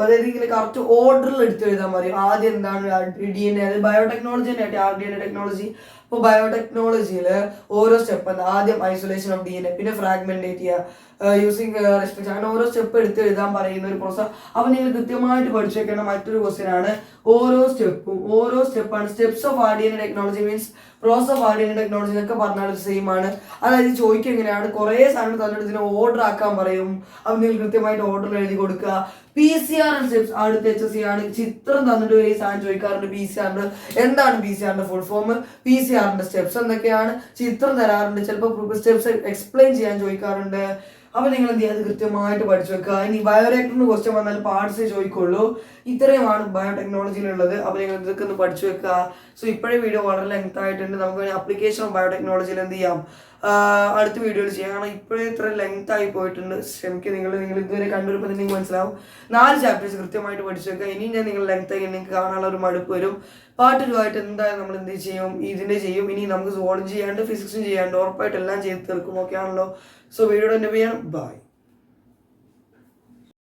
അതായത് ഇങ്ങനെ കറക്റ്റ് ഓർഡറിൽ എടുത്ത് എഴുതാൻ പറയും. ആദ്യം എന്താണ് DNA, അതായത് ബയോടെക്നോളജി തന്നെ RDA ടെക്നോളജി. ഇപ്പോൾ ബയോടെക്നോളജിയിൽ ഓരോ സ്റ്റെപ്പ് എന്താ, ആദ്യം ഐസൊലേഷൻ ഓഫ് DNA, പിന്നെ ഫ്രാഗ്മെന്റേറ്റ് ചെയ്യുക, യൂസിങ് റെസ്ട്രിക്ഷൻ, അങ്ങനെ ഓരോ സ്റ്റെപ്പ് എടുത്ത് എഴുതാൻ പറയുന്ന ഒരു പ്രോസസ്. അപ്പോൾ നിങ്ങൾ കൃത്യമായിട്ട് പഠിച്ചു വെക്കേണ്ട മറ്റൊരു ക്വസ്റ്റ്യൻ ആണ് ഓരോ സ്റ്റെപ്പാണ്. Steps of RDA technology means process of RDA technology എന്നൊക്കെ പറഞ്ഞാൽ സെയിം ആണ്. അതായത് ചോദിക്കുക എങ്ങനെയാണ്, കുറേ സാധനങ്ങൾ തന്നിട്ട് ഇതിനെ ഓർഡർ ആക്കാൻ പറയും. അപ്പോൾ നിങ്ങൾ കൃത്യമായിട്ട് ഓർഡറിൽ എഴുതി കൊടുക്കുക. PCR സ്റ്റെപ്സ് അടുത്ത HSC ആണ്. ചിത്രം തന്നിട്ട് ഈ സാധനം ചോദിക്കാറുണ്ട്. PCR എന്താണ് PCR full form, PCR steps എന്തൊക്കെയാണ്, ചിത്രം തരാറുണ്ട്. ചിലപ്പോൾ സ്റ്റെപ്സ് എക്സ്പ്ലെയിൻ ചെയ്യാൻ ചോദിക്കാറുണ്ട്. അപ്പൊ നിങ്ങൾ എന്ത് ചെയ്യുക, അത് കൃത്യമായിട്ട് പഠിച്ചു വെക്കുക. ഇനി ബയോറിയാക്ടറിന് ക്വസ്റ്റ്യൻ വന്നാൽ പാർട്സേ ചോദിക്കുള്ളൂ. ഇത്രയുമാണ് ബയോടെക്നോളജിയിലുള്ളത്. അപ്പൊ നിങ്ങൾ ഇതൊക്കെ ഒന്ന് പഠിച്ചു വെക്കുക. സോ ഇപ്പോഴേ വീഡിയോ വളരെ ലെങ്ത് ആയിട്ടുണ്ട്. നമുക്ക് അപ്ലിക്കേഷൻ ഓഫ് ബയോടെക്നോളജിയിൽ എന്ത് ചെയ്യാം, അടുത്ത വീഡിയോയിൽ ചെയ്യാം. കാരണം ഇപ്പോഴേ ഇത്ര ലെങ്ത് ആയി പോയിട്ടുണ്ട്. ക്ഷമിക്കുക, നിങ്ങൾ ഇതുവരെ കണ്ടുവരുമ്പോൾ നിങ്ങൾക്ക് മനസ്സിലാവും. 4 ചാപ്റ്റേഴ്സ് കൃത്യമായിട്ട് പഠിച്ചു വെക്കുക. ഇനി ഞാൻ നിങ്ങൾ ലെങ്ത് ആയി നിങ്ങൾക്ക് കാണാനുള്ള ഒരു മടുപ്പ് വരും. പാർട്ട് 2 ആയിട്ട് എന്തായാലും നമ്മൾ എന്ത് ചെയ്യും, ഇതിന്റെ ചെയ്യും. ഇനി നമുക്ക് സുവോളജി ചെയ്യാണ്ട് ഫിസിക്സും ചെയ്യാണ്ട് ഉറപ്പായിട്ട് എല്ലാം ചെയ്ത് തീർക്കും. ഓക്കെ ആണല്ലോ. സോ വീഡിയോ എൻ്റെ ചെയ്യാം. ബൈ.